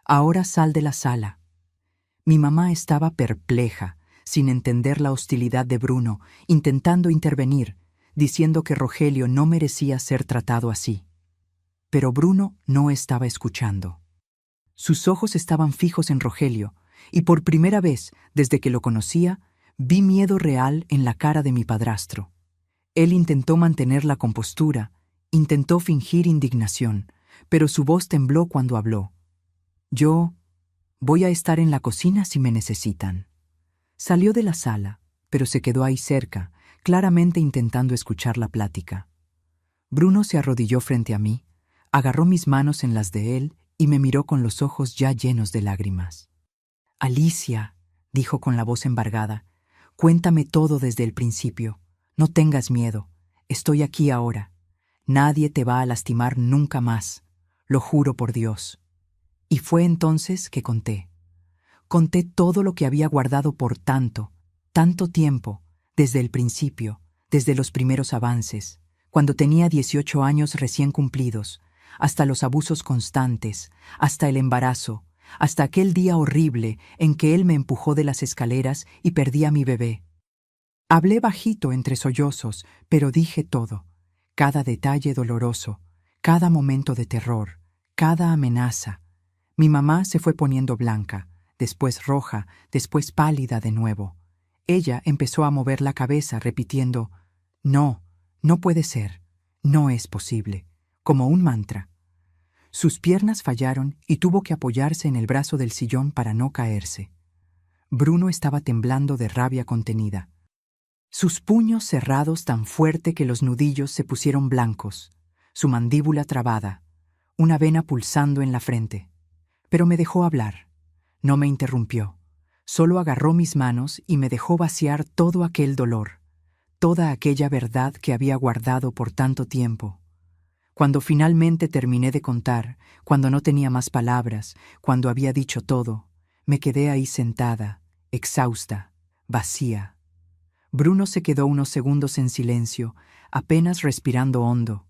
Ahora sal de la sala. Mi mamá estaba perpleja, sin entender la hostilidad de Bruno, intentando intervenir, diciendo que Rogelio no merecía ser tratado así. Pero Bruno no estaba escuchando. Sus ojos estaban fijos en Rogelio, y por primera vez, desde que lo conocía, vi miedo real en la cara de mi padrastro. Él intentó mantener la compostura, intentó fingir indignación, pero su voz tembló cuando habló. Yo voy a estar en la cocina si me necesitan. Salió de la sala, pero se quedó ahí cerca, claramente intentando escuchar la plática. Bruno se arrodilló frente a mí, agarró mis manos en las de él y me miró con los ojos ya llenos de lágrimas. Alicia, dijo con la voz embargada, cuéntame todo desde el principio. No tengas miedo. Estoy aquí ahora. Nadie te va a lastimar nunca más. Lo juro por Dios. Y fue entonces que conté. Conté todo lo que había guardado por tanto tiempo, desde el principio, desde los primeros avances, cuando tenía 18 años recién cumplidos, hasta los abusos constantes, hasta el embarazo, hasta aquel día horrible en que él me empujó de las escaleras y perdí a mi bebé. Hablé bajito entre sollozos, pero dije todo, cada detalle doloroso, cada momento de terror, cada amenaza. Mi mamá se fue poniendo blanca, después roja, después pálida de nuevo. Ella empezó a mover la cabeza repitiendo, no, no puede ser, no es posible, como un mantra. Sus piernas fallaron y tuvo que apoyarse en el brazo del sillón para no caerse. Bruno estaba temblando de rabia contenida. Sus puños cerrados tan fuerte que los nudillos se pusieron blancos, su mandíbula trabada, una vena pulsando en la frente. Pero me dejó hablar. No me interrumpió. Solo agarró mis manos y me dejó vaciar todo aquel dolor, toda aquella verdad que había guardado por tanto tiempo. Cuando finalmente terminé de contar, cuando no tenía más palabras, cuando había dicho todo, me quedé ahí sentada, exhausta, vacía. Bruno se quedó unos segundos en silencio, apenas respirando hondo,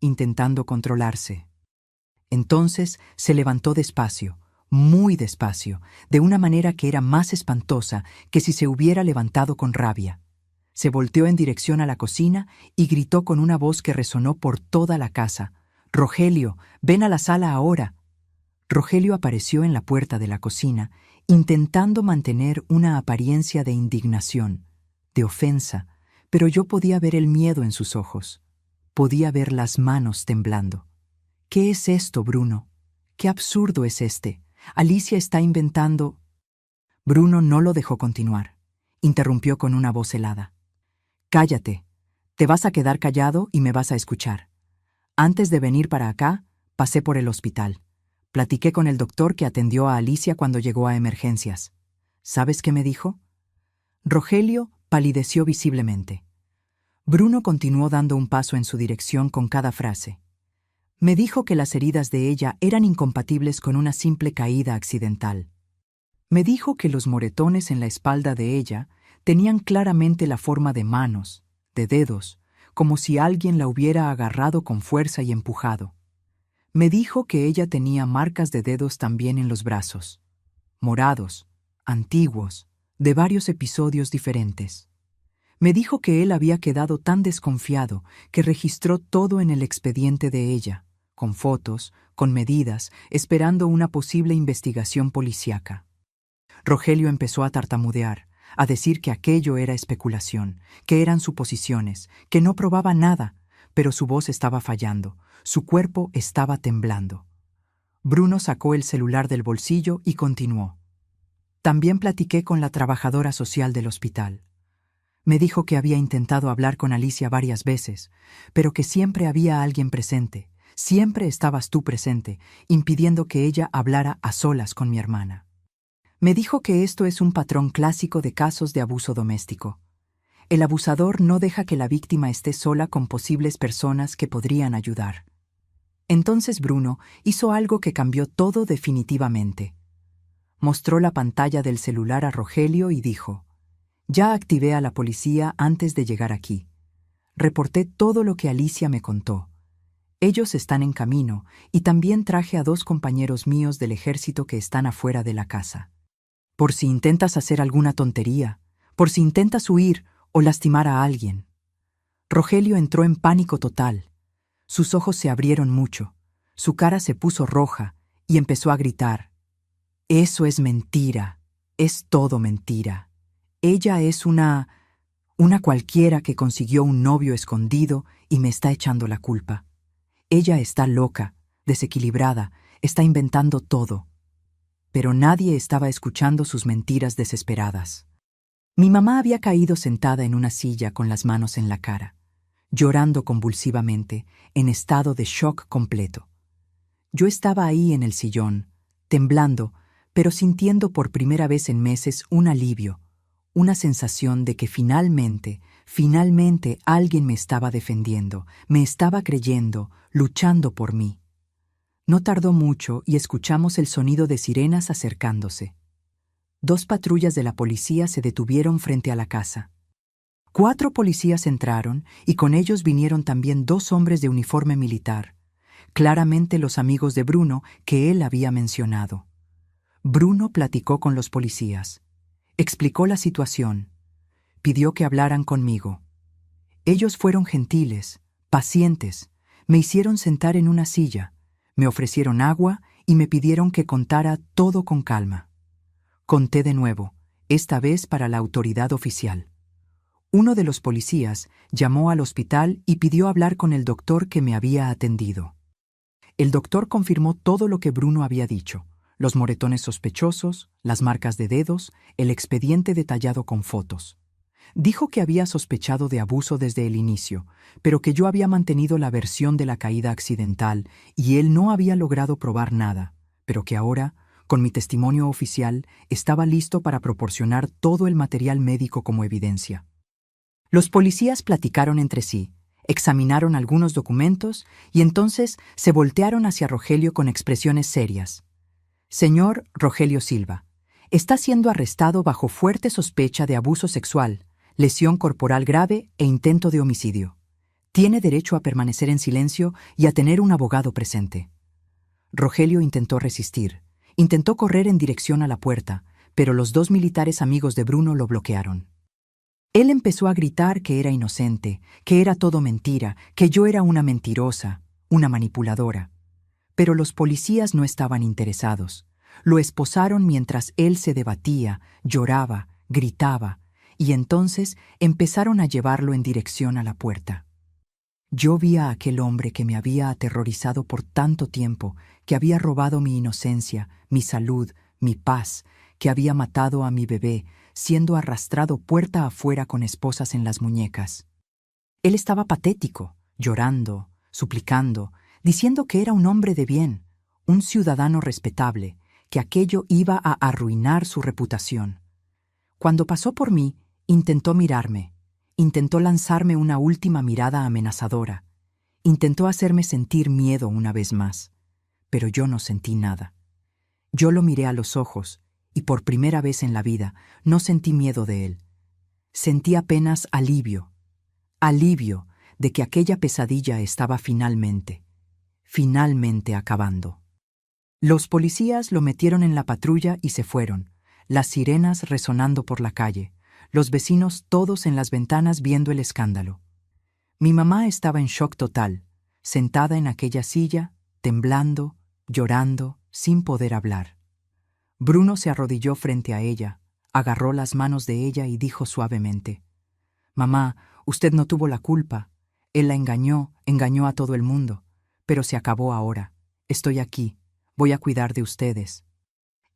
intentando controlarse. Entonces se levantó despacio, muy despacio, de una manera que era más espantosa que si se hubiera levantado con rabia. Se volteó en dirección a la cocina y gritó con una voz que resonó por toda la casa: «Rogelio, ven a la sala ahora». Rogelio apareció en la puerta de la cocina, intentando mantener una apariencia de indignación, de ofensa, pero yo podía ver el miedo en sus ojos. Podía ver las manos temblando. «¿Qué es esto, Bruno? ¿Qué absurdo es este? Alicia está inventando...» Bruno no lo dejó continuar. Interrumpió con una voz helada. «Cállate. Te vas a quedar callado y me vas a escuchar. Antes de venir para acá, pasé por el hospital. Platiqué con el doctor que atendió a Alicia cuando llegó a emergencias. ¿Sabes qué me dijo?» Rogelio palideció visiblemente. Bruno continuó dando un paso en su dirección con cada frase. Me dijo que las heridas de ella eran incompatibles con una simple caída accidental. Me dijo que los moretones en la espalda de ella tenían claramente la forma de manos, de dedos, como si alguien la hubiera agarrado con fuerza y empujado. Me dijo que ella tenía marcas de dedos también en los brazos, morados, antiguos, de varios episodios diferentes. Me dijo que él había quedado tan desconfiado que registró todo en el expediente de ella, con fotos, con medidas, esperando una posible investigación policíaca. Rogelio empezó a tartamudear, a decir que aquello era especulación, que eran suposiciones, que no probaba nada, pero su voz estaba fallando, su cuerpo estaba temblando. Bruno sacó el celular del bolsillo y continuó. También platiqué con la trabajadora social del hospital. Me dijo que había intentado hablar con Alicia varias veces, pero que siempre había alguien presente, siempre estabas tú presente, impidiendo que ella hablara a solas con mi hermana. Me dijo que esto es un patrón clásico de casos de abuso doméstico. El abusador no deja que la víctima esté sola con posibles personas que podrían ayudar. Entonces Bruno hizo algo que cambió todo definitivamente. Mostró la pantalla del celular a Rogelio y dijo: «Ya activé a la policía antes de llegar aquí. reporté todo lo que Alicia me contó. Ellos están en camino y también traje a 2 compañeros míos del ejército que están afuera de la casa. Por si intentas hacer alguna tontería, por si intentas huir o lastimar a alguien. Rogelio entró en pánico total. Sus ojos se abrieron mucho, su cara se puso roja y empezó a gritar. Eso es mentira, es todo mentira. Ella es una cualquiera que consiguió un novio escondido y me está echando la culpa. Ella está loca, desequilibrada, está inventando todo. Pero nadie estaba escuchando sus mentiras desesperadas. Mi mamá había caído sentada en una silla con las manos en la cara, llorando convulsivamente, en estado de shock completo. Yo estaba ahí en el sillón, temblando, pero sintiendo por primera vez en meses un alivio, una sensación de que finalmente alguien me estaba defendiendo, me estaba creyendo, luchando por mí. No tardó mucho y escuchamos el sonido de sirenas acercándose. 2 patrullas de la policía se detuvieron frente a la casa. 4 policías entraron y con ellos vinieron también 2 hombres de uniforme militar, claramente los amigos de Bruno que él había mencionado. Bruno platicó con los policías, explicó la situación, pidió que hablaran conmigo. Ellos fueron gentiles, pacientes, me hicieron sentar en una silla, me ofrecieron agua y me pidieron que contara todo con calma. Conté de nuevo, esta vez para la autoridad oficial. Uno de los policías llamó al hospital y pidió hablar con el doctor que me había atendido. El doctor confirmó todo lo que Bruno había dicho, los moretones sospechosos, las marcas de dedos, el expediente detallado con fotos. Dijo que había sospechado de abuso desde el inicio, pero que yo había mantenido la versión de la caída accidental y él no había logrado probar nada, pero que ahora, con mi testimonio oficial, estaba listo para proporcionar todo el material médico como evidencia. Los policías platicaron entre sí, examinaron algunos documentos y entonces se voltearon hacia Rogelio con expresiones serias. Señor Rogelio Silva, está siendo arrestado bajo fuerte sospecha de abuso sexual, lesión corporal grave e intento de homicidio. Tiene derecho a permanecer en silencio y a tener un abogado presente. Rogelio intentó resistir, intentó correr en dirección a la puerta, pero los 2 militares amigos de Bruno lo bloquearon. Él empezó a gritar que era inocente, que era todo mentira, que yo era una mentirosa, una manipuladora. Pero los policías no estaban interesados. Lo esposaron mientras él se debatía, lloraba, gritaba, y entonces empezaron a llevarlo en dirección a la puerta. Yo vi a aquel hombre que me había aterrorizado por tanto tiempo, que había robado mi inocencia, mi salud, mi paz, que había matado a mi bebé, siendo arrastrado puerta afuera con esposas en las muñecas. Él estaba patético, llorando, suplicando, diciendo que era un hombre de bien, un ciudadano respetable, que aquello iba a arruinar su reputación. Cuando pasó por mí, intentó mirarme, intentó lanzarme una última mirada amenazadora, intentó hacerme sentir miedo una vez más, pero yo no sentí nada. Yo lo miré a los ojos, y por primera vez en la vida no sentí miedo de él. Sentí apenas alivio de que aquella pesadilla estaba finalmente acabando. Los policías lo metieron en la patrulla y se fueron, las sirenas resonando por la calle, los vecinos todos en las ventanas viendo el escándalo. Mi mamá estaba en shock total, sentada en aquella silla, temblando, llorando, sin poder hablar. Bruno se arrodilló frente a ella, agarró las manos de ella y dijo suavemente: «Mamá, usted no tuvo la culpa. Él la engañó a todo el mundo. Pero se acabó ahora. Estoy aquí. Voy a cuidar de ustedes».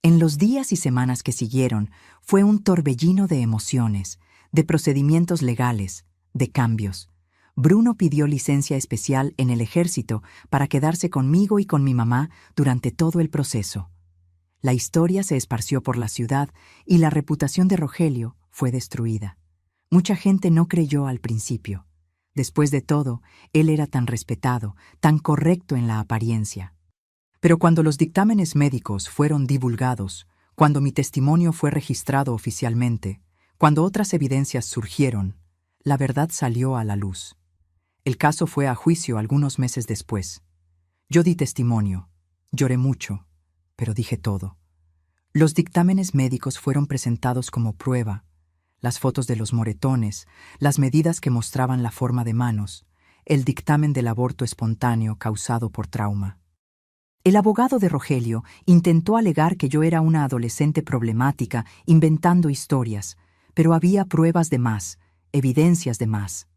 En los días y semanas que siguieron, fue un torbellino de emociones, de procedimientos legales, de cambios. Bruno pidió licencia especial en el ejército para quedarse conmigo y con mi mamá durante todo el proceso. La historia se esparció por la ciudad y la reputación de Rogelio fue destruida. Mucha gente no creyó al principio. Después de todo, él era tan respetado, tan correcto en la apariencia. Pero cuando los dictámenes médicos fueron divulgados, cuando mi testimonio fue registrado oficialmente, cuando otras evidencias surgieron, la verdad salió a la luz. El caso fue a juicio algunos meses después. Yo di testimonio, lloré mucho, pero dije todo. Los dictámenes médicos fueron presentados como prueba, las fotos de los moretones, las medidas que mostraban la forma de manos, el dictamen del aborto espontáneo causado por trauma. El abogado de Rogelio intentó alegar que yo era una adolescente problemática inventando historias, pero había pruebas de más, evidencias de más.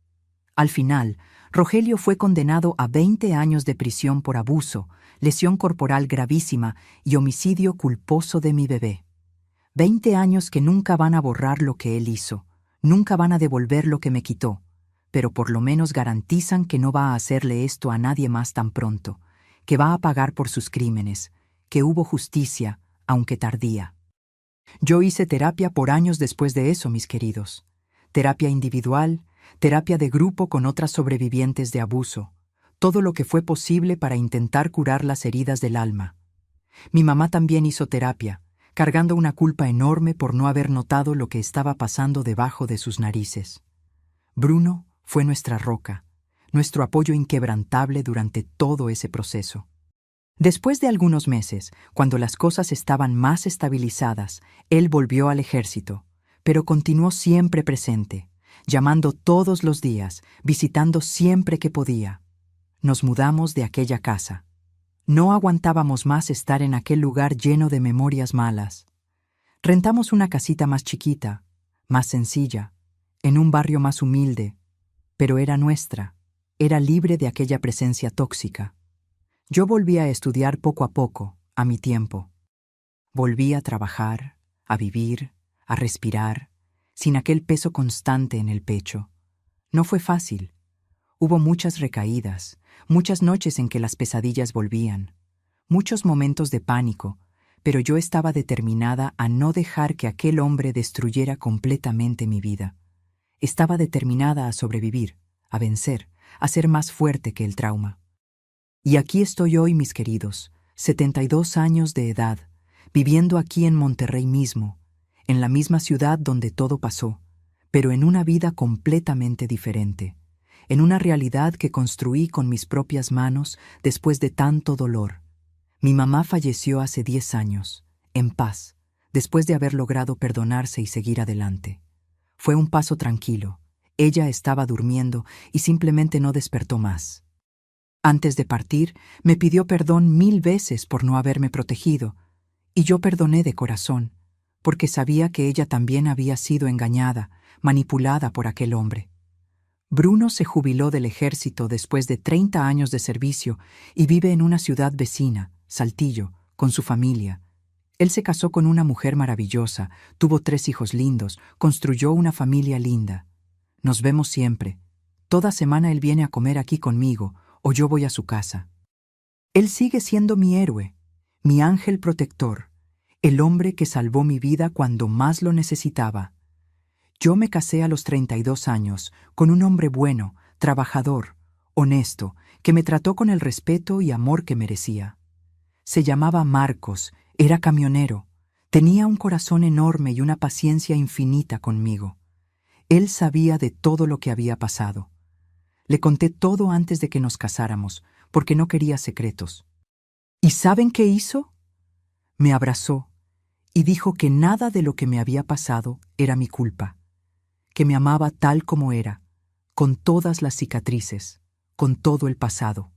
Al final, Rogelio fue condenado a 20 años de prisión por abuso, lesión corporal gravísima y homicidio culposo de mi bebé. 20 años que nunca van a borrar lo que él hizo, nunca van a devolver lo que me quitó, pero por lo menos garantizan que no va a hacerle esto a nadie más tan pronto, que va a pagar por sus crímenes, que hubo justicia, aunque tardía. Yo hice terapia por años después de eso, mis queridos. Terapia individual, terapia de grupo con otras sobrevivientes de abuso, todo lo que fue posible para intentar curar las heridas del alma. Mi mamá también hizo terapia, cargando una culpa enorme por no haber notado lo que estaba pasando debajo de sus narices. Bruno fue nuestra roca, nuestro apoyo inquebrantable durante todo ese proceso. Después de algunos meses, cuando las cosas estaban más estabilizadas, él volvió al ejército, pero continuó siempre presente, llamando todos los días, visitando siempre que podía. Nos mudamos de aquella casa. No aguantábamos más estar en aquel lugar lleno de memorias malas. Rentamos una casita más chiquita, más sencilla, en un barrio más humilde, pero era nuestra, era libre de aquella presencia tóxica. Yo volví a estudiar poco a poco, a mi tiempo. Volví a trabajar, a vivir, a respirar, sin aquel peso constante en el pecho. No fue fácil. Hubo muchas recaídas, muchas noches en que las pesadillas volvían, muchos momentos de pánico, pero yo estaba determinada a no dejar que aquel hombre destruyera completamente mi vida. Estaba determinada a sobrevivir, a vencer, a ser más fuerte que el trauma. Y aquí estoy hoy, mis queridos, 72 años de edad, viviendo aquí en Monterrey mismo, en la misma ciudad donde todo pasó, pero en una vida completamente diferente, en una realidad que construí con mis propias manos después de tanto dolor. Mi mamá falleció hace 10 años, en paz, después de haber logrado perdonarse y seguir adelante. Fue un paso tranquilo. Ella estaba durmiendo y simplemente no despertó más. Antes de partir, me pidió perdón 1000 veces por no haberme protegido, y yo perdoné de corazón, porque sabía que ella también había sido engañada, manipulada por aquel hombre. Bruno se jubiló del ejército después de 30 años de servicio y vive en una ciudad vecina, Saltillo, con su familia. Él se casó con una mujer maravillosa, tuvo 3 hijos lindos, construyó una familia linda. Nos vemos siempre. Toda semana él viene a comer aquí conmigo, o yo voy a su casa. Él sigue siendo mi héroe, mi ángel protector, el hombre que salvó mi vida cuando más lo necesitaba. Yo me casé a los 32 años con un hombre bueno, trabajador, honesto, que me trató con el respeto y amor que merecía. Se llamaba Marcos, era camionero, tenía un corazón enorme y una paciencia infinita conmigo. Él sabía de todo lo que había pasado. Le conté todo antes de que nos casáramos, porque no quería secretos. ¿Y saben qué hizo? Me abrazó y dijo que nada de lo que me había pasado era mi culpa, que me amaba tal como era, con todas las cicatrices, con todo el pasado.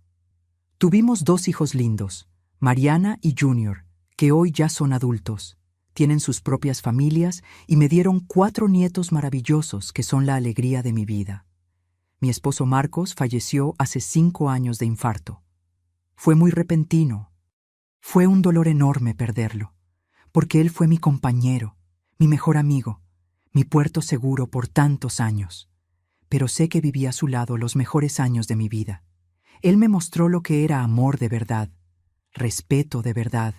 Tuvimos 2 hijos lindos, Mariana y Junior, que hoy ya son adultos, tienen sus propias familias y me dieron 4 nietos maravillosos que son la alegría de mi vida. Mi esposo Marcos falleció hace 5 años de infarto. Fue muy repentino. Fue un dolor enorme perderlo, porque él fue mi compañero, mi mejor amigo, mi puerto seguro por tantos años. Pero sé que viví a su lado los mejores años de mi vida. Él me mostró lo que era amor de verdad, respeto de verdad,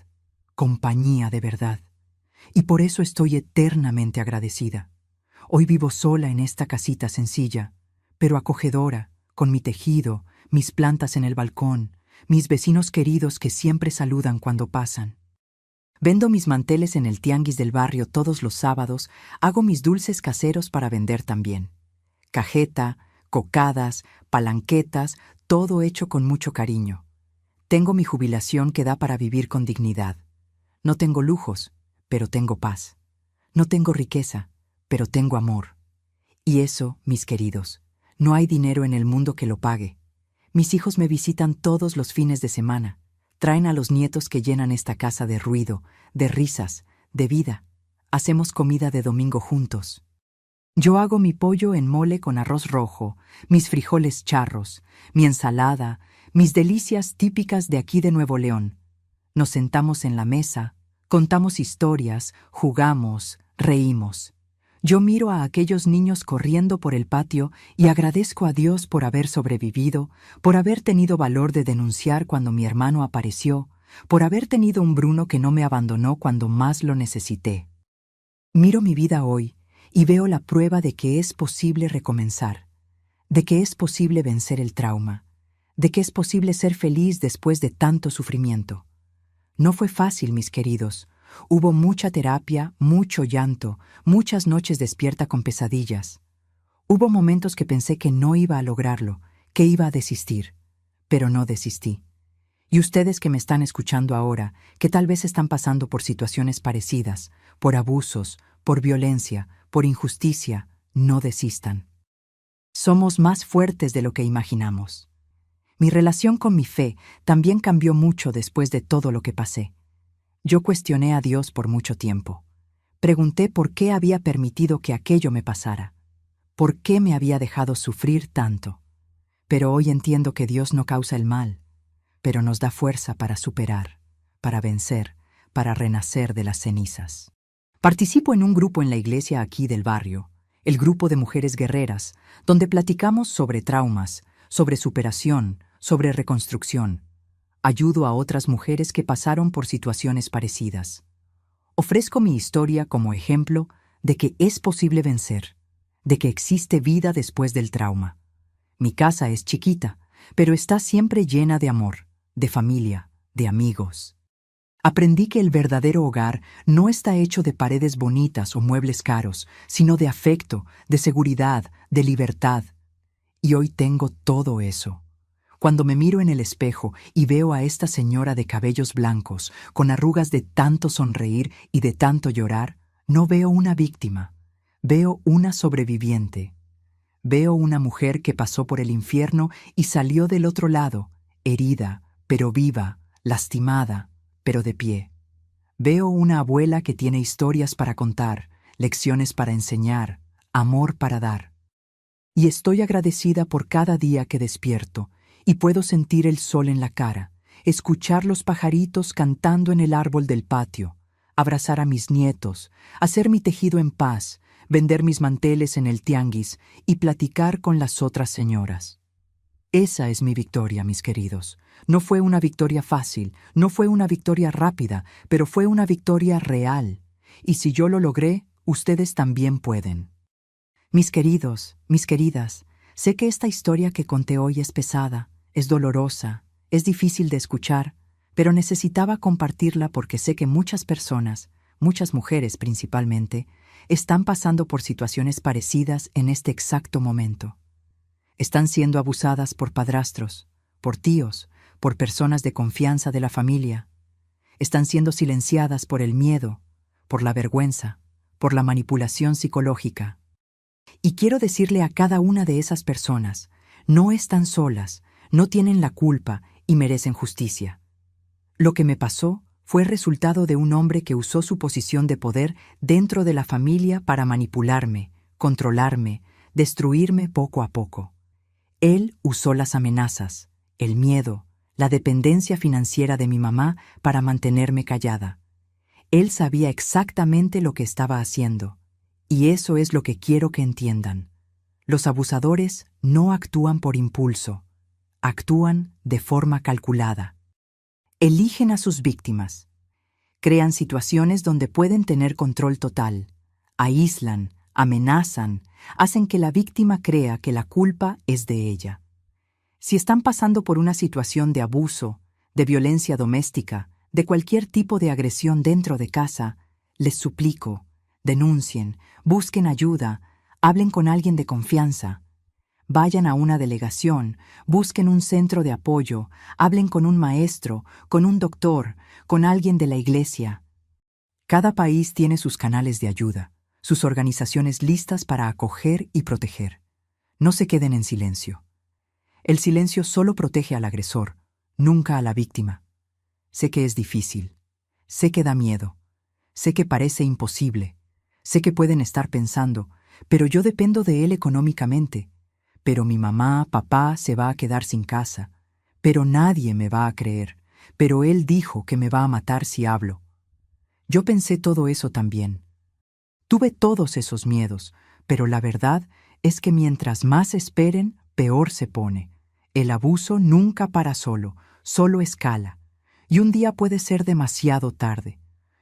compañía de verdad. Y por eso estoy eternamente agradecida. Hoy vivo sola en esta casita sencilla, pero acogedora, con mi tejido, mis plantas en el balcón, mis vecinos queridos que siempre saludan cuando pasan. Vendo mis manteles en el tianguis del barrio todos los sábados, hago mis dulces caseros para vender también. Cajeta, cocadas, palanquetas, todo hecho con mucho cariño. Tengo mi jubilación que da para vivir con dignidad. No tengo lujos, pero tengo paz. No tengo riqueza, pero tengo amor. Y eso, mis queridos, no hay dinero en el mundo que lo pague. Mis hijos me visitan todos los fines de semana. Traen a los nietos que llenan esta casa de ruido, de risas, de vida. Hacemos comida de domingo juntos. Yo hago mi pollo en mole con arroz rojo, mis frijoles charros, mi ensalada, mis delicias típicas de aquí de Nuevo León. Nos sentamos en la mesa, contamos historias, jugamos, reímos. Yo miro a aquellos niños corriendo por el patio y agradezco a Dios por haber sobrevivido, por haber tenido valor de denunciar cuando mi hermano apareció, por haber tenido un Bruno que no me abandonó cuando más lo necesité. Miro mi vida hoy y veo la prueba de que es posible recomenzar, de que es posible vencer el trauma, de que es posible ser feliz después de tanto sufrimiento. No fue fácil, mis queridos. Hubo mucha terapia, mucho llanto, muchas noches despierta con pesadillas. Hubo momentos que pensé que no iba a lograrlo, que iba a desistir, pero no desistí. Y ustedes que me están escuchando ahora, que tal vez están pasando por situaciones parecidas, por abusos, por violencia, por injusticia, no desistan. Somos más fuertes de lo que imaginamos. Mi relación con mi fe también cambió mucho después de todo lo que pasé. Yo cuestioné a Dios por mucho tiempo. Pregunté por qué había permitido que aquello me pasara. ¿Por qué me había dejado sufrir tanto? Pero hoy entiendo que Dios no causa el mal, pero nos da fuerza para superar, para vencer, para renacer de las cenizas. Participo en un grupo en la iglesia aquí del barrio, el grupo de mujeres guerreras, donde platicamos sobre traumas, sobre superación, sobre reconstrucción. Ayudo a otras mujeres que pasaron por situaciones parecidas. Ofrezco mi historia como ejemplo de que es posible vencer, de que existe vida después del trauma. Mi casa es chiquita, pero está siempre llena de amor, de familia, de amigos. Aprendí que el verdadero hogar no está hecho de paredes bonitas o muebles caros, sino de afecto, de seguridad, de libertad. Y hoy tengo todo eso. Cuando me miro en el espejo y veo a esta señora de cabellos blancos, con arrugas de tanto sonreír y de tanto llorar, no veo una víctima, veo una sobreviviente. Veo una mujer que pasó por el infierno y salió del otro lado, herida, pero viva, lastimada, pero de pie. Veo una abuela que tiene historias para contar, lecciones para enseñar, amor para dar. Y estoy agradecida por cada día que despierto, y puedo sentir el sol en la cara, escuchar los pajaritos cantando en el árbol del patio, abrazar a mis nietos, hacer mi tejido en paz, vender mis manteles en el tianguis y platicar con las otras señoras. Esa es mi victoria, mis queridos. No fue una victoria fácil, no fue una victoria rápida, pero fue una victoria real. Y si yo lo logré, ustedes también pueden. Mis queridos, mis queridas, sé que esta historia que conté hoy es pesada, es dolorosa, es difícil de escuchar, pero necesitaba compartirla porque sé que muchas personas, muchas mujeres principalmente, están pasando por situaciones parecidas en este exacto momento. Están siendo abusadas por padrastros, por tíos, por personas de confianza de la familia. Están siendo silenciadas por el miedo, por la vergüenza, por la manipulación psicológica. Y quiero decirle a cada una de esas personas, no están solas, no tienen la culpa y merecen justicia. Lo que me pasó fue resultado de un hombre que usó su posición de poder dentro de la familia para manipularme, controlarme, destruirme poco a poco. Él usó las amenazas, el miedo, la dependencia financiera de mi mamá para mantenerme callada. Él sabía exactamente lo que estaba haciendo. Y eso es lo que quiero que entiendan. Los abusadores no actúan por impulso, actúan de forma calculada. Eligen a sus víctimas. Crean situaciones donde pueden tener control total. Aíslan, amenazan, hacen que la víctima crea que la culpa es de ella. Si están pasando por una situación de abuso, de violencia doméstica, de cualquier tipo de agresión dentro de casa, les suplico, denuncien, busquen ayuda, hablen con alguien de confianza. Vayan a una delegación, busquen un centro de apoyo, hablen con un maestro, con un doctor, con alguien de la iglesia. Cada país tiene sus canales de ayuda, sus organizaciones listas para acoger y proteger. No se queden en silencio. El silencio solo protege al agresor, nunca a la víctima. Sé que es difícil, sé que da miedo, sé que parece imposible, sé que pueden estar pensando, pero yo dependo de él económicamente, pero mi mamá, papá se va a quedar sin casa, pero nadie me va a creer, pero él dijo que me va a matar si hablo. Yo pensé todo eso también. Tuve todos esos miedos, pero la verdad es que mientras más esperen, peor se pone. El abuso nunca para solo, solo escala. Y un día puede ser demasiado tarde.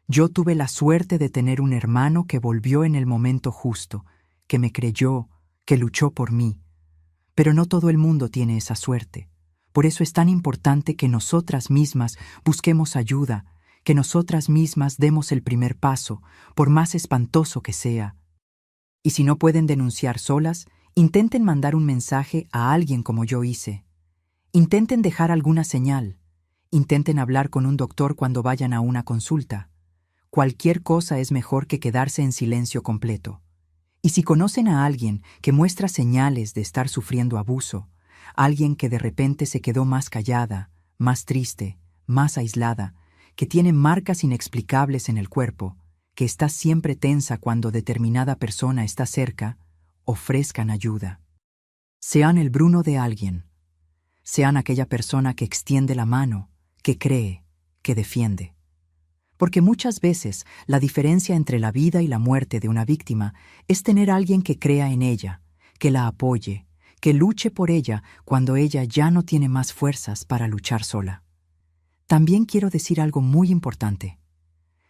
Yo tuve la suerte de tener un hermano que volvió en el momento justo, que me creyó, que luchó por mí. Pero no todo el mundo tiene esa suerte. Por eso es tan importante que nosotras mismas busquemos ayuda, que nosotras mismas demos el primer paso, por más espantoso que sea. Y si no pueden denunciar solas, intenten mandar un mensaje a alguien como yo hice. Intenten dejar alguna señal. Intenten hablar con un doctor cuando vayan a una consulta. Cualquier cosa es mejor que quedarse en silencio completo. Y si conocen a alguien que muestra señales de estar sufriendo abuso, alguien que de repente se quedó más callada, más triste, más aislada, que tiene marcas inexplicables en el cuerpo, que está siempre tensa cuando determinada persona está cerca, ofrezcan ayuda. Sean el Bruno de alguien. Sean aquella persona que extiende la mano, que cree, que defiende. Porque muchas veces la diferencia entre la vida y la muerte de una víctima es tener a alguien que crea en ella, que la apoye, que luche por ella cuando ella ya no tiene más fuerzas para luchar sola. También quiero decir algo muy importante.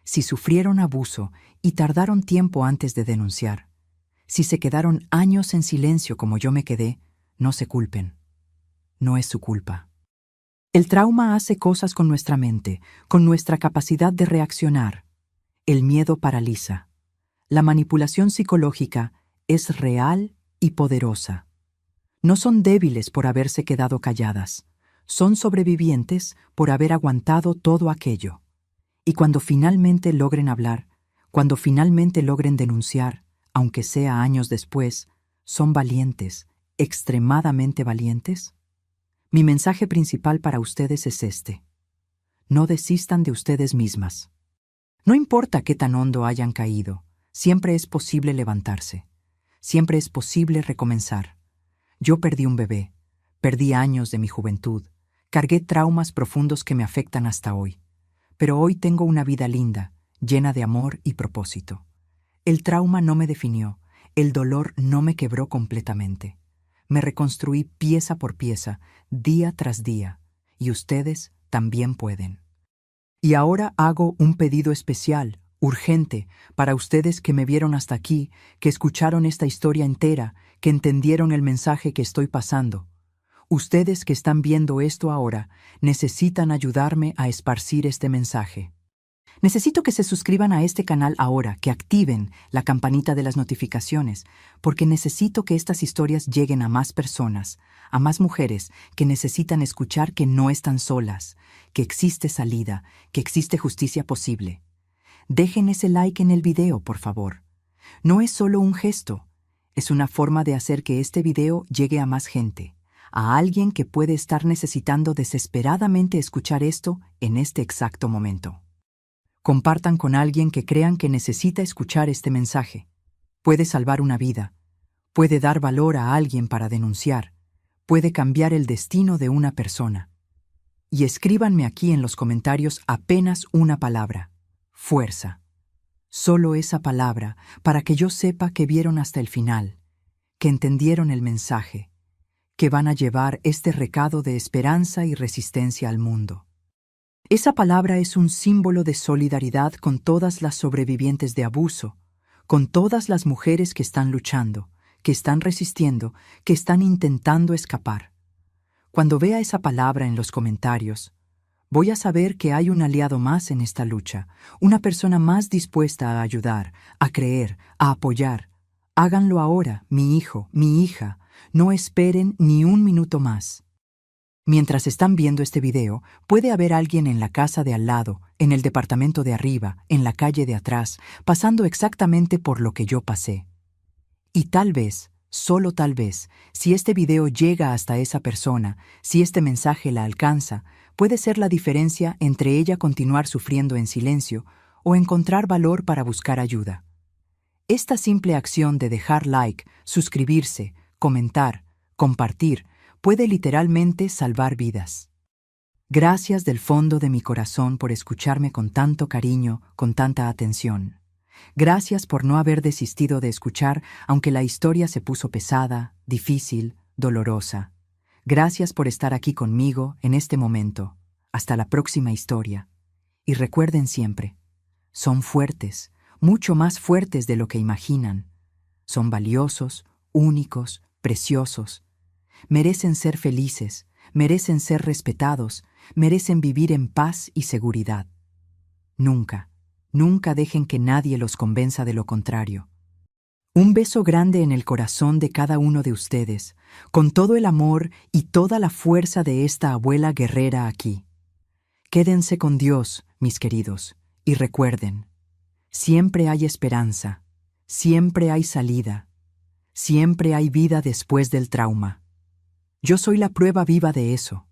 Si sufrieron abuso y tardaron tiempo antes de denunciar, si se quedaron años en silencio como yo me quedé, no se culpen. No es su culpa. El trauma hace cosas con nuestra mente, con nuestra capacidad de reaccionar. El miedo paraliza. La manipulación psicológica es real y poderosa. No son débiles por haberse quedado calladas. Son sobrevivientes por haber aguantado todo aquello. Y cuando finalmente logren hablar, cuando finalmente logren denunciar, aunque sea años después, son valientes, extremadamente valientes. Mi mensaje principal para ustedes es este. No desistan de ustedes mismas. No importa qué tan hondo hayan caído, siempre es posible levantarse. Siempre es posible recomenzar. Yo perdí un bebé, perdí años de mi juventud, cargué traumas profundos que me afectan hasta hoy. Pero hoy tengo una vida linda, llena de amor y propósito. El trauma no me definió, el dolor no me quebró completamente. Me reconstruí pieza por pieza, día tras día, y ustedes también pueden. Y ahora hago un pedido especial, urgente, para ustedes que me vieron hasta aquí, que escucharon esta historia entera, que entendieron el mensaje que estoy pasando. Ustedes que están viendo esto ahora, necesitan ayudarme a esparcir este mensaje. Necesito que se suscriban a este canal ahora, que activen la campanita de las notificaciones, porque necesito que estas historias lleguen a más personas, a más mujeres que necesitan escuchar que no están solas, que existe salida, que existe justicia posible. Dejen ese like en el video, por favor. No es solo un gesto, es una forma de hacer que este video llegue a más gente, a alguien que puede estar necesitando desesperadamente escuchar esto en este exacto momento. Compartan con alguien que crean que necesita escuchar este mensaje. Puede salvar una vida, puede dar valor a alguien para denunciar, puede cambiar el destino de una persona. Y escríbanme aquí en los comentarios apenas una palabra: fuerza. Solo esa palabra para que yo sepa que vieron hasta el final, que entendieron el mensaje, que van a llevar este recado de esperanza y resistencia al mundo. Esa palabra es un símbolo de solidaridad con todas las sobrevivientes de abuso, con todas las mujeres que están luchando, que están resistiendo, que están intentando escapar. Cuando vea esa palabra en los comentarios, voy a saber que hay un aliado más en esta lucha, una persona más dispuesta a ayudar, a creer, a apoyar. Háganlo ahora, mi hijo, mi hija. No esperen ni un minuto más. Mientras están viendo este video, puede haber alguien en la casa de al lado, en el departamento de arriba, en la calle de atrás, pasando exactamente por lo que yo pasé. Y tal vez, solo tal vez, si este video llega hasta esa persona, si este mensaje la alcanza, puede ser la diferencia entre ella continuar sufriendo en silencio o encontrar valor para buscar ayuda. Esta simple acción de dejar like, suscribirse, comentar, compartir, puede literalmente salvar vidas. Gracias del fondo de mi corazón por escucharme con tanto cariño, con tanta atención. Gracias por no haber desistido de escuchar, aunque la historia se puso pesada, difícil, dolorosa. Gracias por estar aquí conmigo en este momento. Hasta la próxima historia. Y recuerden siempre, son fuertes, mucho más fuertes de lo que imaginan. Son valiosos, únicos, preciosos. Merecen ser felices, merecen ser respetados, merecen vivir en paz y seguridad. Nunca, nunca dejen que nadie los convenza de lo contrario. Un beso grande en el corazón de cada uno de ustedes, con todo el amor y toda la fuerza de esta abuela guerrera aquí. Quédense con Dios, mis queridos, y recuerden, siempre hay esperanza, siempre hay salida, siempre hay vida después del trauma. Yo soy la prueba viva de eso.